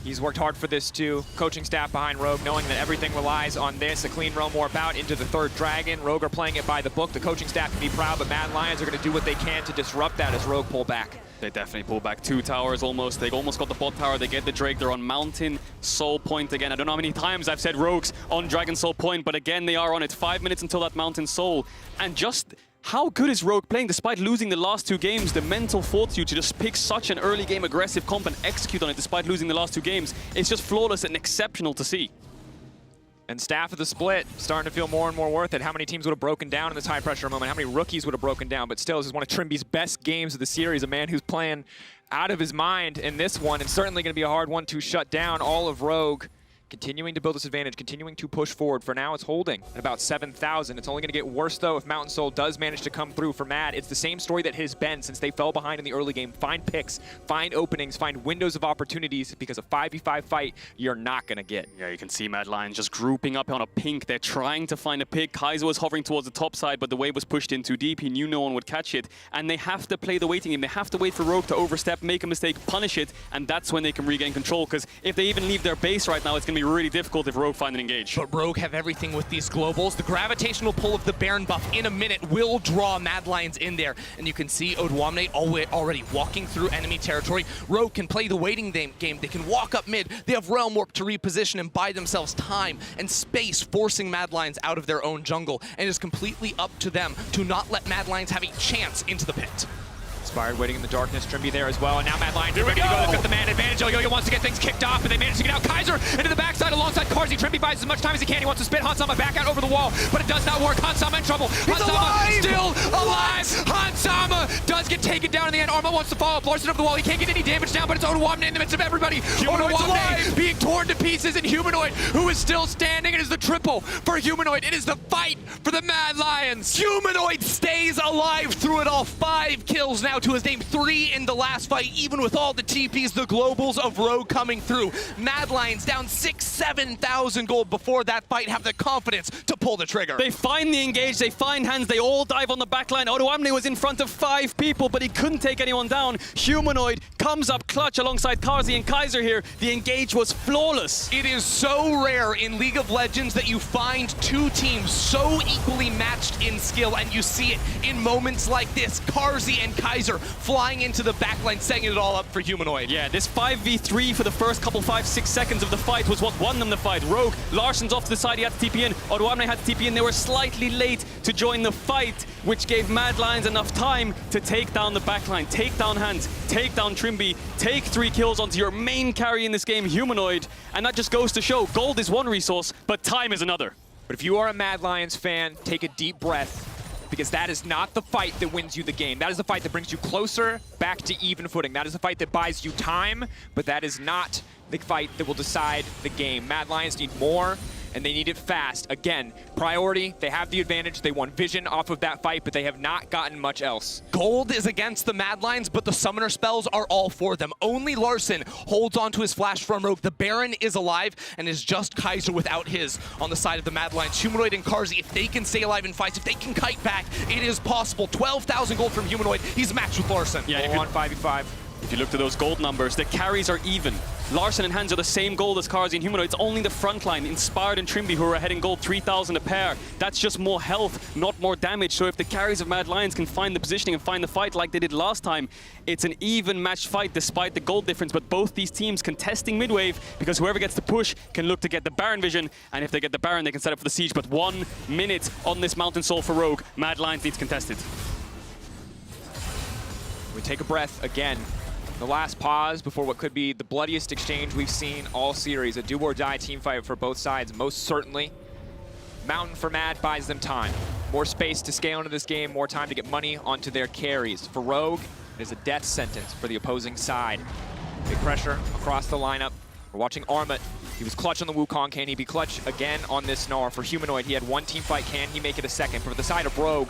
He's worked hard for this too. Coaching staff behind Rogue, knowing that everything relies on this. A clean roam warp out into the 3rd dragon. Rogue are playing it by the book. The coaching staff can be proud, but Mad Lions are going to do what they can to disrupt that as Rogue pull back. They definitely pull back 2 towers almost. They almost got the bot tower. They get the Drake. They're on Mountain Soul Point again. I don't know how many times I've said Rogues on Dragon Soul Point, but again, they are on it. 5 minutes until that Mountain Soul. And just how good is Rogue playing despite losing the last 2 games? The mental fortitude to just pick such an early game aggressive comp and execute on it despite losing the last 2 games. It's just flawless and exceptional to see. And staff of the split starting to feel more and more worth it. How many teams would have broken down in this high pressure moment? How many rookies would have broken down? But still, this is one of Trimby's best games of the series. A man who's playing out of his mind in this one, and certainly going to be a hard one to shut down all of Rogue. Continuing to build this advantage, continuing to push forward. For now, it's holding at about 7,000. It's only going to get worse, though, if Mountain Soul does manage to come through for Mad. It's the same story that has been since they fell behind in the early game. Find picks, find openings, find windows of opportunities, because a 5v5 fight, you're not going to get. Yeah, you can see Mad Lions just grouping up on a pink. They're trying to find a pick. Kaiser was hovering towards the top side, but the wave was pushed in too deep. He knew no one would catch it, and they have to play the waiting game. They have to wait for Rogue to overstep, make a mistake, punish it, and that's when they can regain control, because if they even leave their base right now, it's going to be really difficult if Rogue find an engage. But Rogue have everything with these globals. The gravitational pull of the Baron buff in a minute will draw Mad Lions in there. And you can see Odoamne already walking through enemy territory. Rogue can play the waiting game. They can walk up mid. They have Realm Warp to reposition and buy themselves time and space, forcing Mad Lions out of their own jungle. And it's completely up to them to not let Mad Lions have a chance into the pit. Inspired waiting in the darkness, Trimby there as well, and now Mad Lions are ready to go. They've got the man advantage. Yo-Yo wants to get things kicked off, but they manage to get out. Kaiser into the backside alongside RGE. Trimby buys as much time as he can. He wants to spit Hansama back out over the wall, but it does not work. Hansama in trouble. Hansama still alive. Hansama does get taken down in the end. Arma wants to follow up. Larson over the wall. He can't get any damage down, but it's Odoamne in the midst of everybody. Odoamne being torn to pieces, and Humanoid, who is still standing. It is the triple for Humanoid. It is the fight for the Mad Lions. Humanoid stays alive through it all. 5 kills now to his name. 3 in the last fight, even with all the TPs, the globals of Rogue coming through. Mad Lions down 6,000-7,000 gold before that fight, have the confidence to pull the trigger. They find the engage, they find hands, they all dive on the backline. Odoamne was in front of 5 people, but he couldn't take anyone down. Humanoid comes up clutch alongside RGE and Kaiser here. The engage was flawless. It is so rare in League of Legends that you find 2 teams so equally matched in skill, and you see it in moments like this. RGE and Kaiser Kaiser flying into the backline, setting it all up for Humanoid. Yeah, this 5v3 for the first couple 5-6 seconds of the fight was what won them the fight. Rogue, Larsen's off to the side, he had to TP in. Odoamne had to TP in. They were slightly late to join the fight, which gave Mad Lions enough time to take down the backline, take down Hans, take down Trimby, take 3 kills onto your main carry in this game, Humanoid. And that just goes to show gold is one resource, but time is another. But if you are a Mad Lions fan, take a deep breath, because that is not the fight that wins you the game. That is the fight that brings you closer back to even footing. That is the fight that buys you time, but that is not the fight that will decide the game. Mad Lions need more, and they need it fast. Again, priority, they have the advantage. They won vision off of that fight, but they have not gotten much else. Gold is against the Mad Lions, but the summoner spells are all for them. Only Larsen holds onto his flash from Rogue. The Baron is alive, and is just Kaiser without his on the side of the Mad Lions. Humanoid and Carzzy, if they can stay alive in fights, if they can kite back, it is possible. 12,000 gold from Humanoid. He's matched with Larsen. Yeah, Full on 5v5. If you look at those gold numbers, the carries are even. Larsen and Hans are the same gold as Carzzy and Humanoid. It's only the front line, Inspired and Trimby, who are ahead in gold, 3,000 a pair. That's just more health, not more damage. So if the carries of Mad Lions can find the positioning and find the fight like they did last time, it's an even matched fight despite the gold difference. But both these teams contesting mid-wave, because whoever gets the push can look to get the Baron vision. And if they get the Baron, they can set up for the siege. But 1 minute on this Mountain Soul for Rogue. Mad Lions needs contested. We take a breath again. The last pause before what could be the bloodiest exchange we've seen all series. A do-or-die team fight for both sides, most certainly. Mountain for Mad buys them time. More space to scale into this game, more time to get money onto their carries. For Rogue, it is a death sentence for the opposing side. Big pressure across the lineup. We're watching Armut. He was clutch on the Wukong. Can he be clutch again on this Gnar? For Humanoid, he had 1 team fight. Can he make it a second? For the side of Rogue,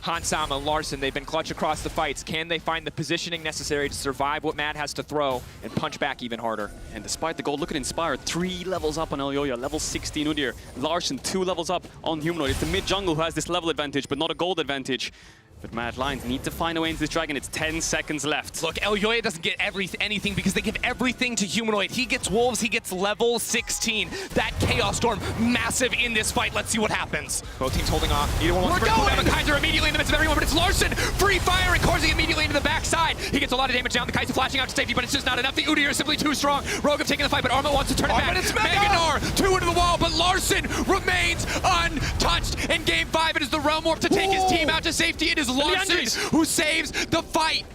Hansama, Larsen, they've been clutch across the fights. Can they find the positioning necessary to survive what Mad has to throw and punch back even harder? And despite the gold, look at Inspired, 3 levels up on Elyoya, level 16 Udyr. Larsen, 2 levels up on Humanoid. It's the mid jungle who has this level advantage, but not a gold advantage. But Mad Lions need to find a way into this dragon. It's 10 seconds left. Look, Elyoya doesn't get anything because they give everything to Humanoid. He gets wolves, he gets level 16. That Chaos Storm, massive in this fight. Let's see what happens. Both teams holding off. Either one wants We're to going! Kaiser immediately in the midst of everyone, but it's Larsen. Free fire and Carzzy immediately into the backside. He gets a lot of damage down. The Kaiser flashing out to safety, but it's just not enough. The Udyr is simply too strong. Rogue have taken the fight, but Armut wants to turn it back. It's Gnar, 2 into the wall, but Larsen remains untouched in Game 5. It is the Realm Warp to take his team out to safety. It is Larsen who saves the fight.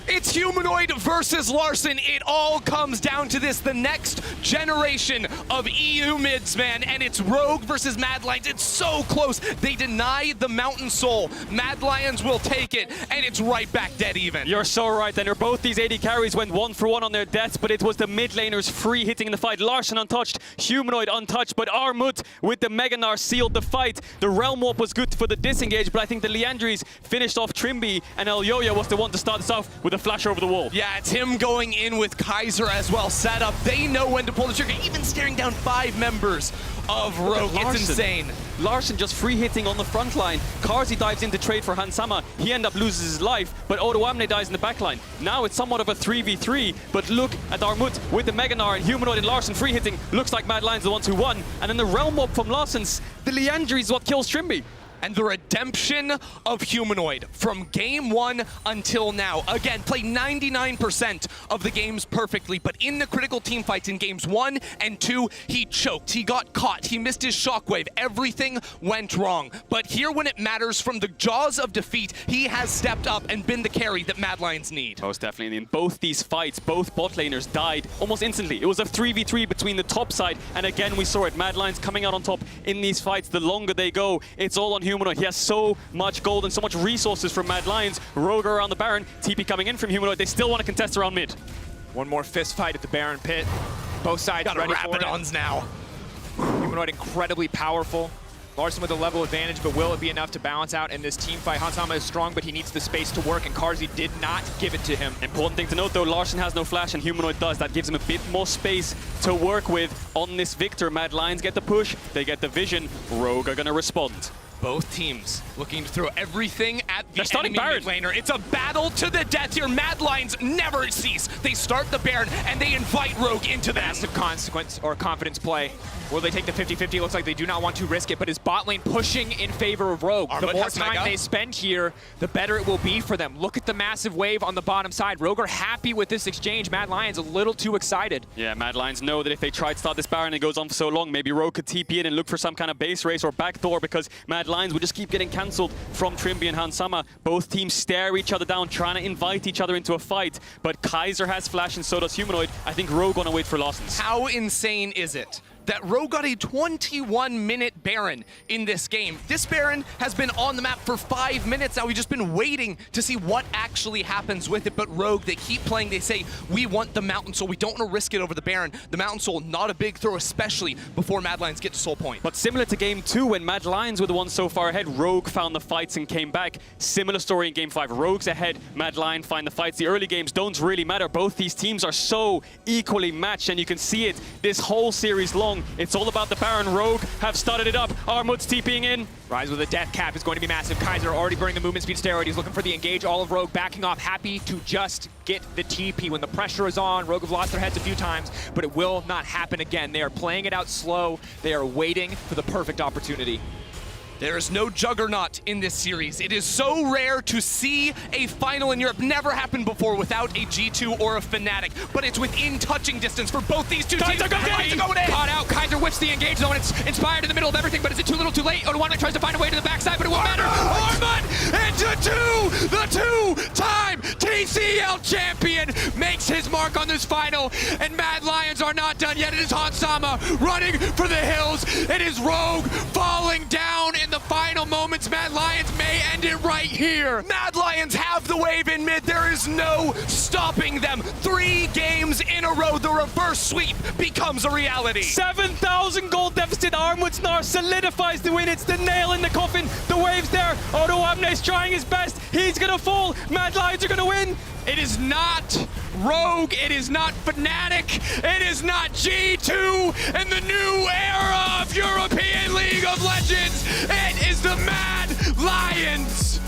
It's Humanoid versus Larsen. It all comes down to this, the next generation of EU mids, man, and it's Rogue versus Mad Lions. It's so close. They deny the Mountain Soul. Mad Lions will take it, and it's right back dead even. You're so right, Daniel. Both these AD carries went 1 for 1 on their deaths, but it was the mid laners free hitting in the fight. Larsen untouched, Humanoid untouched, but Armut with the Mega Gnar sealed the fight. The Realm Warp was good for the disengage, but I think the Liandry's finished off Trimby, and Elyoya was the one to start this off with a flash over the wall. Yeah, it's him going in with Kaiser as well set up. They know when to pull the trigger, even staring down 5 members of Rogue. It's insane. Larsen just free hitting on the front line. Carzzy dives into trade for Hansama. He end up loses his life, but Odoamne dies in the back line. Now it's somewhat of a 3v3, but look at Armut with the Mega Gnar and Humanoid and Larsen free hitting. Looks like Mad Lions are the ones who won. And then the Realm Warp from Larsen's, the Liandry is what kills Trimby. And the redemption of Humanoid from Game 1 until now. Again, played 99% of the games perfectly, but in the critical team fights in Games 1 and 2, he choked, he got caught, he missed his shockwave, everything went wrong. But here when it matters, from the jaws of defeat, he has stepped up and been the carry that Mad Lions need. Most definitely. In both these fights, both bot laners died almost instantly. It was a 3v3 between the top side, and again we saw it. Mad Lions coming out on top in these fights. The longer they go, it's all on Humanoid. He has so much gold and so much resources from Mad Lions. Rogue around the Baron, TP coming in from Humanoid. They still want to contest around mid. One more fist fight at the Baron pit. Both sides Got ready for it. Rapidons now. Humanoid incredibly powerful. Larsen with a level advantage, but will it be enough to balance out in this team fight? Hansama is strong, but he needs the space to work, and Carzzy did not give it to him. Important thing to note though, Larsen has no flash and Humanoid does. That gives him a bit more space to work with on this Victor. Mad Lions get the push, they get the vision. Rogue are gonna respond. Both teams looking to throw everything at the They're starting enemy Baron. mid laner. It's a battle to the death here. Mad Lions never cease. They start the Baron and they invite Rogue into them. Massive consequence or confidence play. Will they take the 50-50? Looks like they do not want to risk it, but is bot lane pushing in favor of Rogue? Armut The more has time Mega. they spend here, the better it will be for them. Look at the massive wave on the bottom side. Rogue are happy with this exchange. Mad Lions a little too excited. Yeah, Mad Lions know that if they try to start this Baron and it goes on for so long, maybe Rogue could TP in and look for some kind of base race or backdoor, because Mad Lions would just keep getting cancelled from Trimby and Hansama. Both teams stare each other down, trying to invite each other into a fight, but Kaiser has Flash and so does Humanoid. I think Rogue gonna wait for Lawson's. How insane is it that Rogue got a 21-minute Baron in this game? This Baron has been on the map for 5 minutes now. We've just been waiting to see what actually happens with it. But Rogue, they keep playing. They say, we want the Mountain Soul. We don't want to risk it over the Baron. The Mountain Soul, not a big throw, especially before Mad Lions get to Soul Point. But similar to Game 2, when Mad Lions were the ones so far ahead, Rogue found the fights and came back. Similar story in Game 5. Rogue's ahead, Mad Lion find the fights. The early games don't really matter. Both these teams are so equally matched, and you can see it this whole series long. It's all about the Baron. Rogue have started it up. Armut's TPing in. Rise with a death cap is going to be massive. Kaiser already burning the movement speed steroid. He's looking for the engage. All of Rogue backing off, happy to just get the TP. When the pressure is on, Rogue have lost their heads a few times, but it will not happen again. They are playing it out slow. They are waiting for the perfect opportunity. There is no juggernaut in this series. It is so rare to see a final in Europe. Never happened before without a G2 or a Fnatic, but it's within touching distance for both these two teams. Kaiser going in. Caught out. Kaiser whips the engage zone. It's inspired in the middle of everything, but is it too little too late? Odawana tries to find a way to the backside, but it won't matter. Armut into two! The two-time TCL champion makes his mark on this final, and Mad Lions are not done yet. It is Hansama running for the hills. It is Rogue falling down in the final moments. Mad Lions may end it right here. Mad Lions have the wave in mid. There is no stopping them. 3 games in a row, the reverse sweep becomes a reality. 7,000 gold deficit. Armut's Gnar solidifies the win. It's the nail in the coffin. The wave's there. Odo Amne's trying his best. He's gonna fall. Mad Lions are gonna win. It is not Rogue, it is not Fnatic, it is not G2 and the new era of European League of Legends. It is the Mad Lions.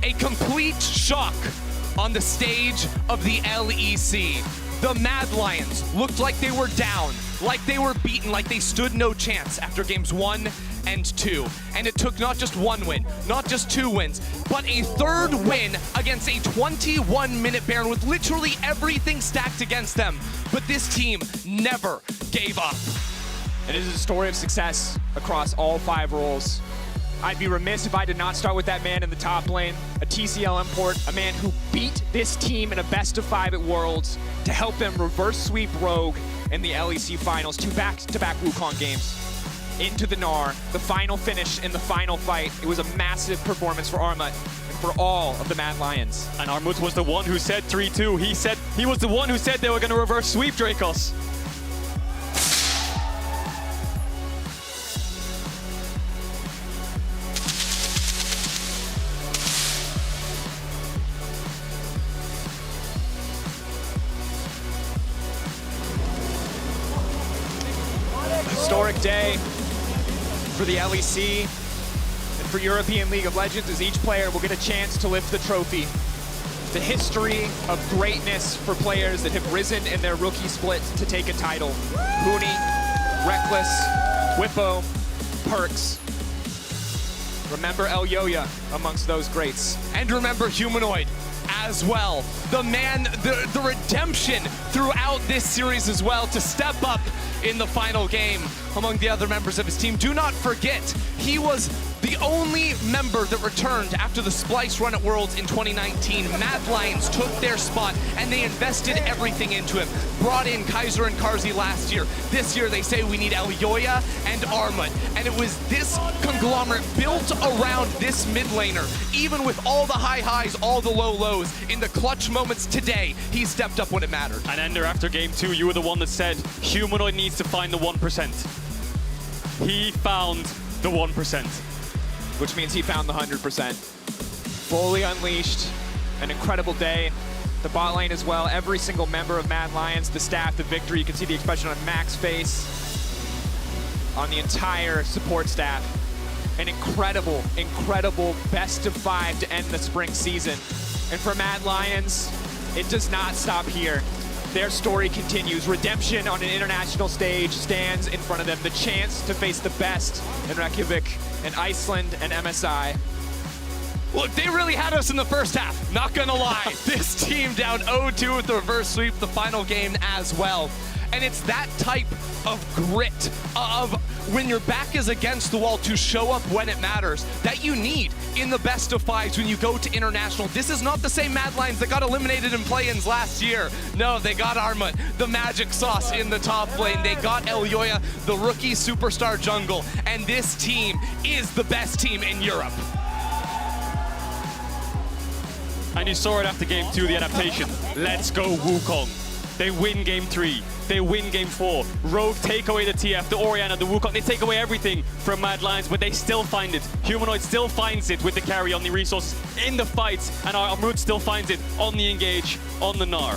A complete shock on the stage of the LEC. The Mad Lions looked like they were down, like they were beaten, like they stood no chance after games 1 and 2. And it took not just 1 win, not just 2 wins, but a 3rd win against a 21-minute Baron with literally everything stacked against them. But this team never gave up. It is a story of success across all 5 roles. I'd be remiss if I did not start with that man in the top lane, a TCL import, a man who beat this team in a best-of-5 at Worlds to help them reverse sweep Rogue in the LEC finals, 2 back-to-back Wukong games. Into the Gnar, the final finish in the final fight. It was a massive performance for Armut and for all of the Mad Lions. And Armut was the one who said 3-2. He was the one who said they were going to reverse sweep Dracos. Historic day for the LEC and for European League of Legends, as each player will get a chance to lift the trophy. The history of greatness for players that have risen in their rookie split to take a title. Huni, Reckless, Whippo, Perks. Remember El Yoya amongst those greats. And remember Humanoid as well. The man, the redemption throughout this series as well to step up in the final game among the other members of his team. Do not forget, he was The only member that returned after the Splice run at Worlds in 2019, Mad Lions took their spot and they invested everything into him. Brought in Kaiser and Karzi last year. This year they say we need Elyoya and Armut. And it was this conglomerate built around this mid laner. Even with all the high highs, all the low lows, in the clutch moments today, he stepped up when it mattered. And Ender, after game 2, you were the one that said Humanoid needs to find the 1%. He found the 1%. Which means he found the 100%. Fully unleashed, an incredible day. The bot lane as well, every single member of Mad Lions, the staff, the victory, you can see the expression on Mac's face, on the entire support staff. An incredible, incredible best of 5 to end the spring season. And for Mad Lions, it does not stop here. Their story continues. Redemption on an international stage stands in front of them. The chance to face the best in Reykjavik and Iceland and MSI. Look, they really had us in the first half, not gonna lie. This team down 0-2 with the reverse sweep the final game as well. And it's that type of grit, of when your back is against the wall to show up when it matters, that you need in the best of 5s when you go to international. This is not the same Mad Lions that got eliminated in play-ins last year. No, they got Armut, the magic sauce in the top lane. They got Elyoya, the rookie superstar jungle. And this team is the best team in Europe. And you saw it after game 2, the adaptation. Let's go Wukong. They win game 3. They win game 4. Rogue take away the TF, the Orianna, the Wukong. They take away everything from Mad Lions, but they still find it. Humanoid still finds it with the carry on the resources in the fights, and Armut still finds it on the engage, on the Gnar.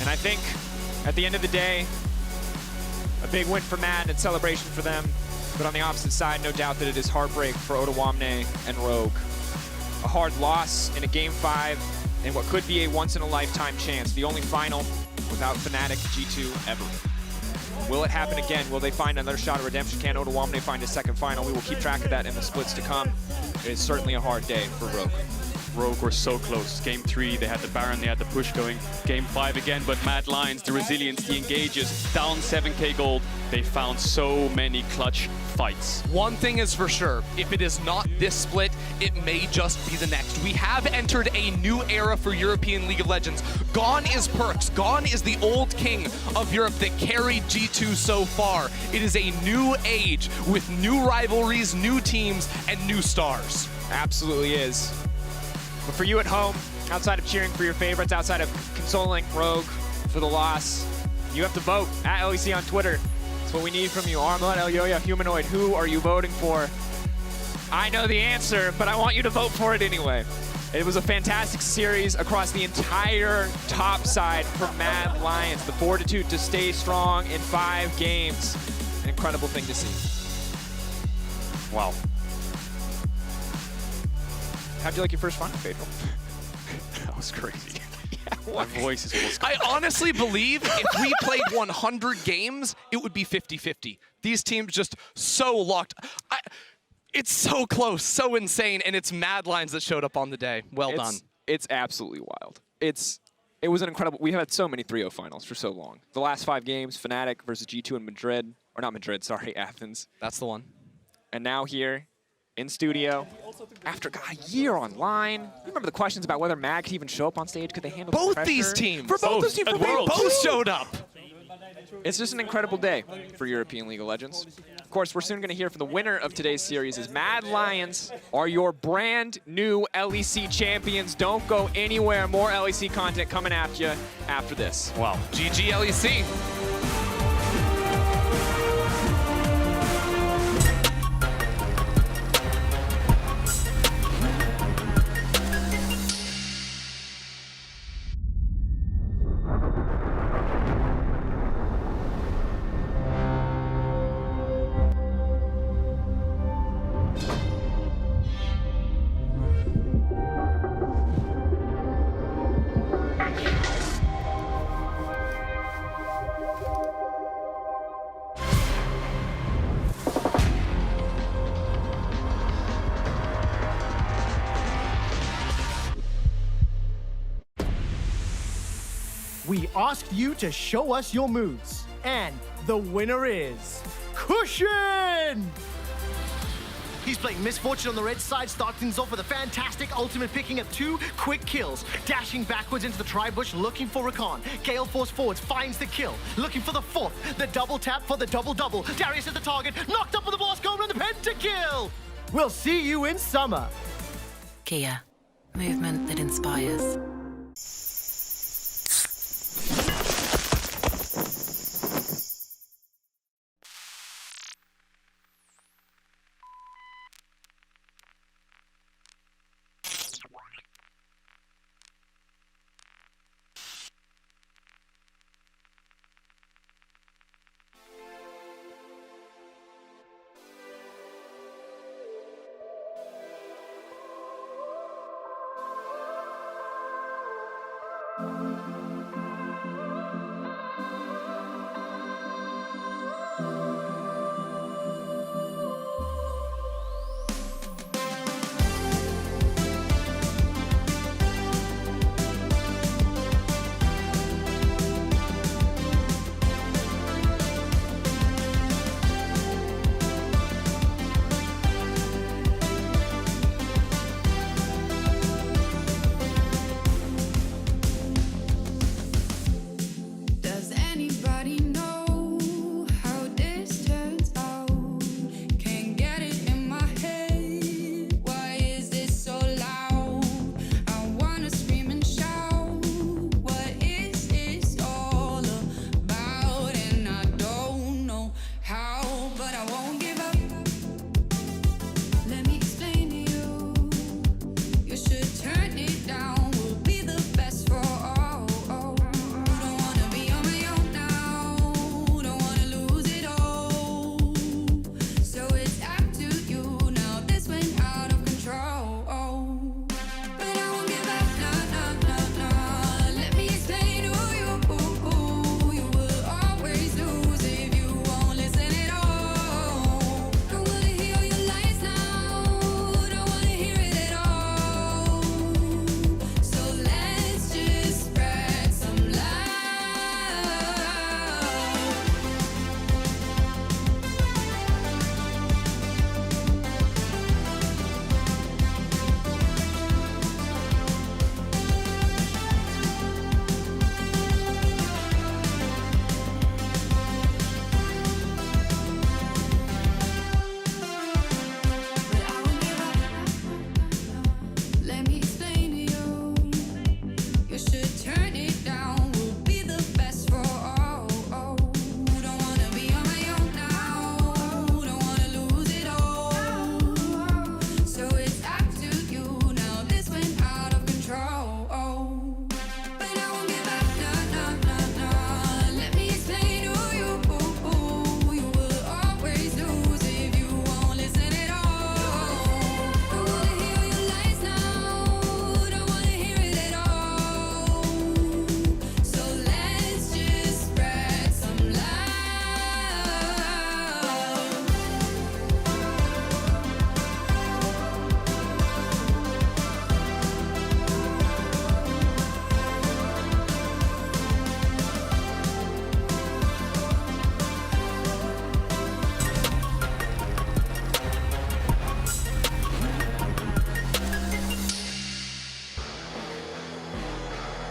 And I think at the end of the day, a big win for Mad and celebration for them. But on the opposite side, no doubt that it is heartbreak for Otawamne and Rogue. A hard loss in a game 5 and what could be a once-in-a-lifetime chance. The only final without Fnatic G2 ever. Will it happen again? Will they find another shot at redemption? Can Otawamne find a second final? We will keep track of that in the splits to come. It is certainly a hard day for Rogue. Rogue were so close. Game 3, they had the Baron, they had the push going. Game 5 again, but Mad Lions, the resilience, the engages, down 7k gold. They found so many clutch fights. One thing is for sure, if it is not this split, it may just be the next. We have entered a new era for European League of Legends. Gone is Perks. Gone is the old king of Europe that carried G2 so far. It is a new age with new rivalries, new teams, and new stars. Absolutely is. But for you at home, outside of cheering for your favorites, outside of consoling Rogue for the loss, you have to vote at LEC on Twitter. That's what we need from you. Armut, Elyoya, Humanoid, who are you voting for? I know the answer, but I want you to vote for it anyway. It was a fantastic series across the entire top side for Mad Lions. The fortitude to stay strong in 5 games. An incredible thing to see. Wow. How'd you like your first final, Faithful? That was crazy. My voice is almost... I honestly believe if we played 100 games, it would be 50-50. These teams just so locked. It's so close, so insane, and it's Mad Lions that showed up on the day. Well done. It's absolutely wild. It was an incredible... We had so many 3-0 finals for so long. The last 5 games, Fnatic versus G2 in Madrid. Or not Madrid, sorry, Athens. That's the one. And now here in studio, after a year online. You remember the questions about whether Mag could even show up on stage? Could they handle the Both pressure? these teams. For both those teams, At for Worlds. Both showed up. It's just an incredible day for European League of Legends. Of course, we're soon going to hear from the winner of today's series as Mad Lions are your brand new LEC champions. Don't go anywhere. More LEC content coming at you after this. Wow. GG LEC. We asked you to show us your moves, and the winner is Cushion! He's playing Misfortune on the red side, starting things off with a fantastic ultimate, picking up 2 quick kills. Dashing backwards into the tri-bush, looking for Rakan. Gale Force forwards, finds the kill. Looking for the 4th, the double tap for the double-double. Darius at the target, knocked up with the blast cone and the pentakill! We'll see you in summer. Kia. Movement that inspires.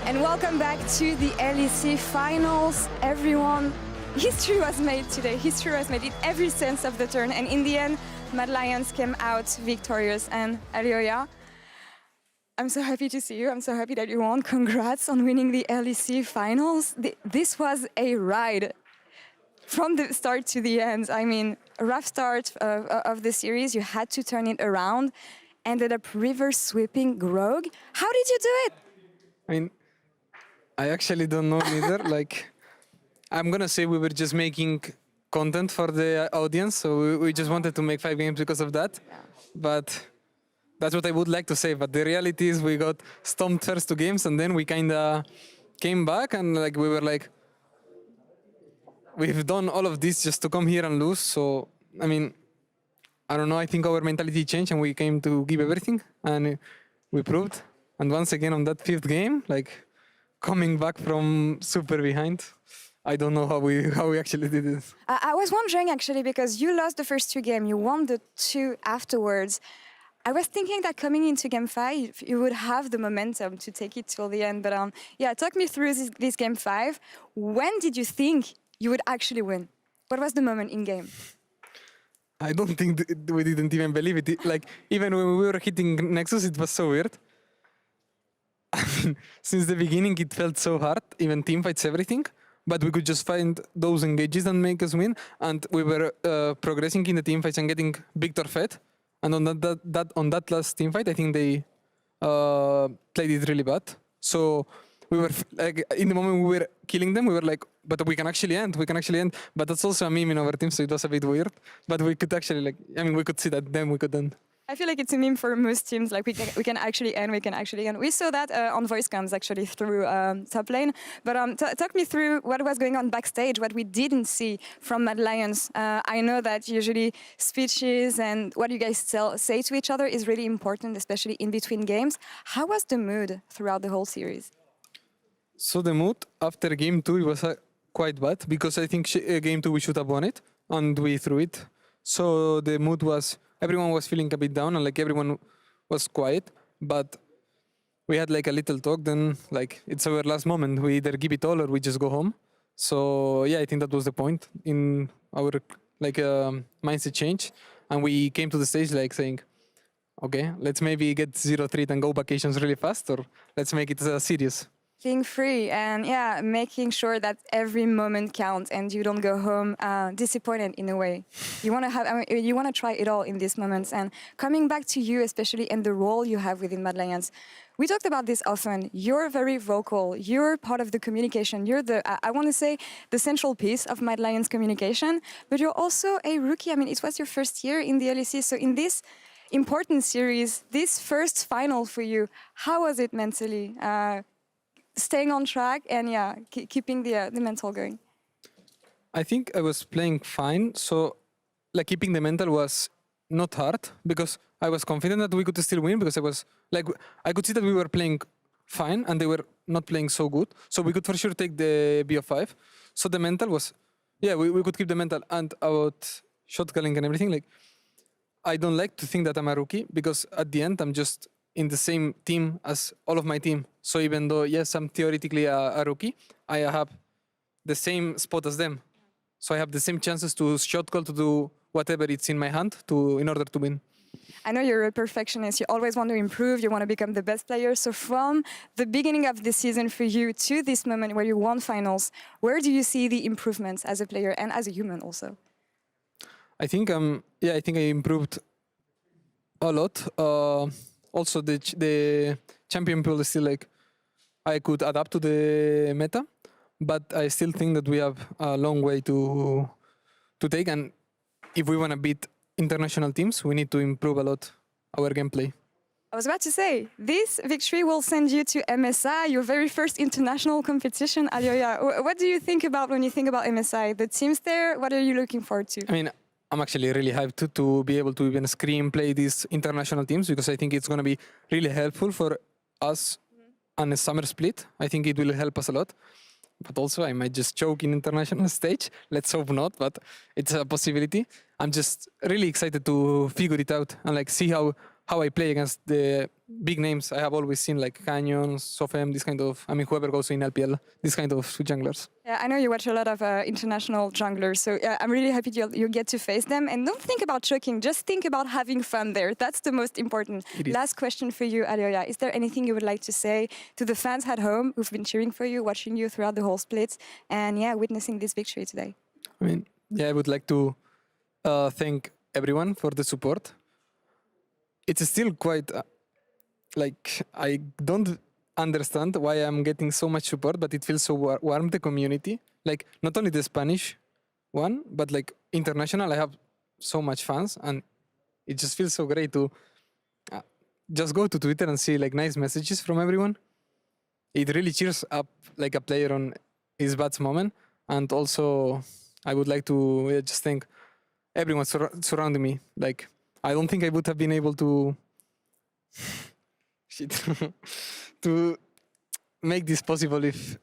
And welcome back to the LEC finals, everyone. History was made today. History was made in every sense of the turn. And in the end, Mad Lions came out victorious. And Alioya, I'm so happy to see you. I'm so happy that you won. Congrats on winning the LEC finals. This was a ride from the start to the end. I mean, a rough start of the series. You had to turn it around. Ended up river sweeping Grog. How did you do it? I mean, I actually don't know either. Like, I'm gonna say we were just making content for the audience, so we just wanted to make 5 games because of that. Yeah. But that's what I would like to say. But the reality is we got stomped first 2 games, and then we kinda came back, and like we were like, we've done all of this just to come here and lose. So I mean, I don't know. I think our mentality changed, and we came to give everything, and we proved. And once again on that 5th game, like, coming back from super behind, I don't know how we actually did it. I was wondering actually because you lost the first 2 games, you won the 2 afterwards. I was thinking that coming into game 5, you would have the momentum to take it till the end. But yeah, talk me through this game 5. When did you think you would actually win? What was the moment in game? I don't think we didn't even believe it. Like, even when we were hitting Nexus, it was so weird. I mean, since the beginning, it felt so hard, even teamfights, everything. But we could just find those engages and make us win. And we were progressing in the teamfights and getting Victor fed. And on on that last teamfight, I think they played it really bad. So we were like, in the moment we were killing them, we were like, but we can actually end. But that's also a meme in our team, so it was a bit weird. But we could actually we could see that then we could end. I feel like it's a meme for most teams. Like we can actually end. We saw that on voice comms actually through top lane. But talk me through what was going on backstage, what we didn't see from Mad Lions. I know that usually speeches and what you guys say to each other is really important, especially in between games. How was the mood throughout the whole series? So the mood after game 2 it was quite bad because I think game 2 we should have won it and we threw it. So the mood was. Everyone was feeling a bit down and like everyone was quiet, but we had like a little talk. Then like it's our last moment. We either give it all or we just go home. So yeah, I think that was the point in our mindset change, and we came to the stage like saying, okay, let's maybe get 0-3 and go vacations really fast, or let's make it serious. Being free and yeah, making sure that every moment counts and you don't go home disappointed in a way. You want to you want to try it all in these moments. And coming back to you, especially in the role you have within Mad Lions, we talked about this often. You're very vocal. You're part of the communication. You're I want to say, the central piece of Mad Lions communication. But you're also a rookie. I mean, it was your first year in the LEC. So in this important series, this first final for you, how was it mentally? Staying on track and yeah, keeping the mental going. I think I was playing fine, so like keeping the mental was not hard because I was confident that we could still win because I could see that we were playing fine and they were not playing so good, so we could for sure take the BO5. So the mental was, yeah, we could keep the mental. And about shot calling and everything, like I don't like to think that I'm a rookie because at the end I'm just in the same team as all of my team. So even though, yes, I'm theoretically a rookie, I have the same spot as them. So I have the same chances to shot call, to do whatever it's in my hand in order to win. I know you're a perfectionist. You always want to improve. You want to become the best player. So from the beginning of the season for you to this moment where you won finals, where do you see the improvements as a player and as a human also? I think I think I improved a lot. Also, the champion pool is still like I could adapt to the meta, but I still think that we have a long way to take. And if we want to beat international teams, we need to improve a lot our gameplay. I was about to say, this victory will send you to MSI, your very first international competition. Alioya, what do you think about when you think about MSI? The teams there, what are you looking forward to? I mean, I'm actually really hyped to be able to even screenplay these international teams because I think it's going to be really helpful for us on a summer split. I think it will help us a lot. But also, I might just choke in international stage. Let's hope not, but it's a possibility. I'm just really excited to figure it out and like see how I play against the big names I have always seen, like Canyon, Sofem, this kind of, I mean, whoever goes in LPL, this kind of junglers. Yeah, I know you watch a lot of international junglers, so I'm really happy you get to face them. And don't think about choking, just think about having fun there. That's the most important. Last question for you, Alioya. Is there anything you would like to say to the fans at home who've been cheering for you, watching you throughout the whole split, and yeah, witnessing this victory today? I mean, yeah, I would like to thank everyone for the support. It's still quite, like, I don't understand why I'm getting so much support, but it feels so warm, the community. Like, not only the Spanish one, but like international, I have so much fans, and it just feels so great to just go to Twitter and see like nice messages from everyone. It really cheers up like a player on his bad moment. And also, I would like to just thank everyone surrounding me. Like, I don't think I would have been able to to make this possible if,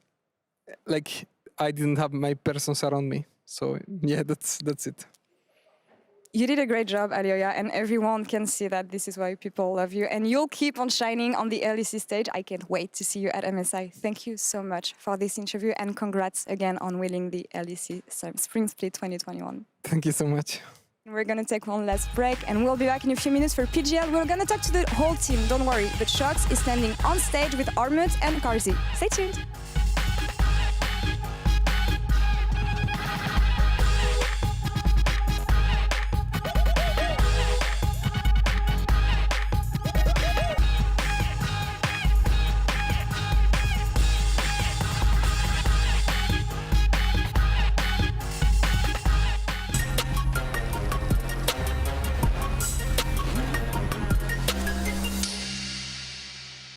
like, I didn't have my persons around me. So yeah, that's it. You did a great job, Alioya, and everyone can see that this is why people love you. And you'll keep on shining on the LEC stage. I can't wait to see you at MSI. Thank you so much for this interview, and congrats again on winning the LEC Spring Split 2021. Thank you so much. We're going to take one last break, and we'll be back in a few minutes for PGL. We're going to talk to the whole team, don't worry. But Shox is standing on stage with Armut and Karzi. Stay tuned.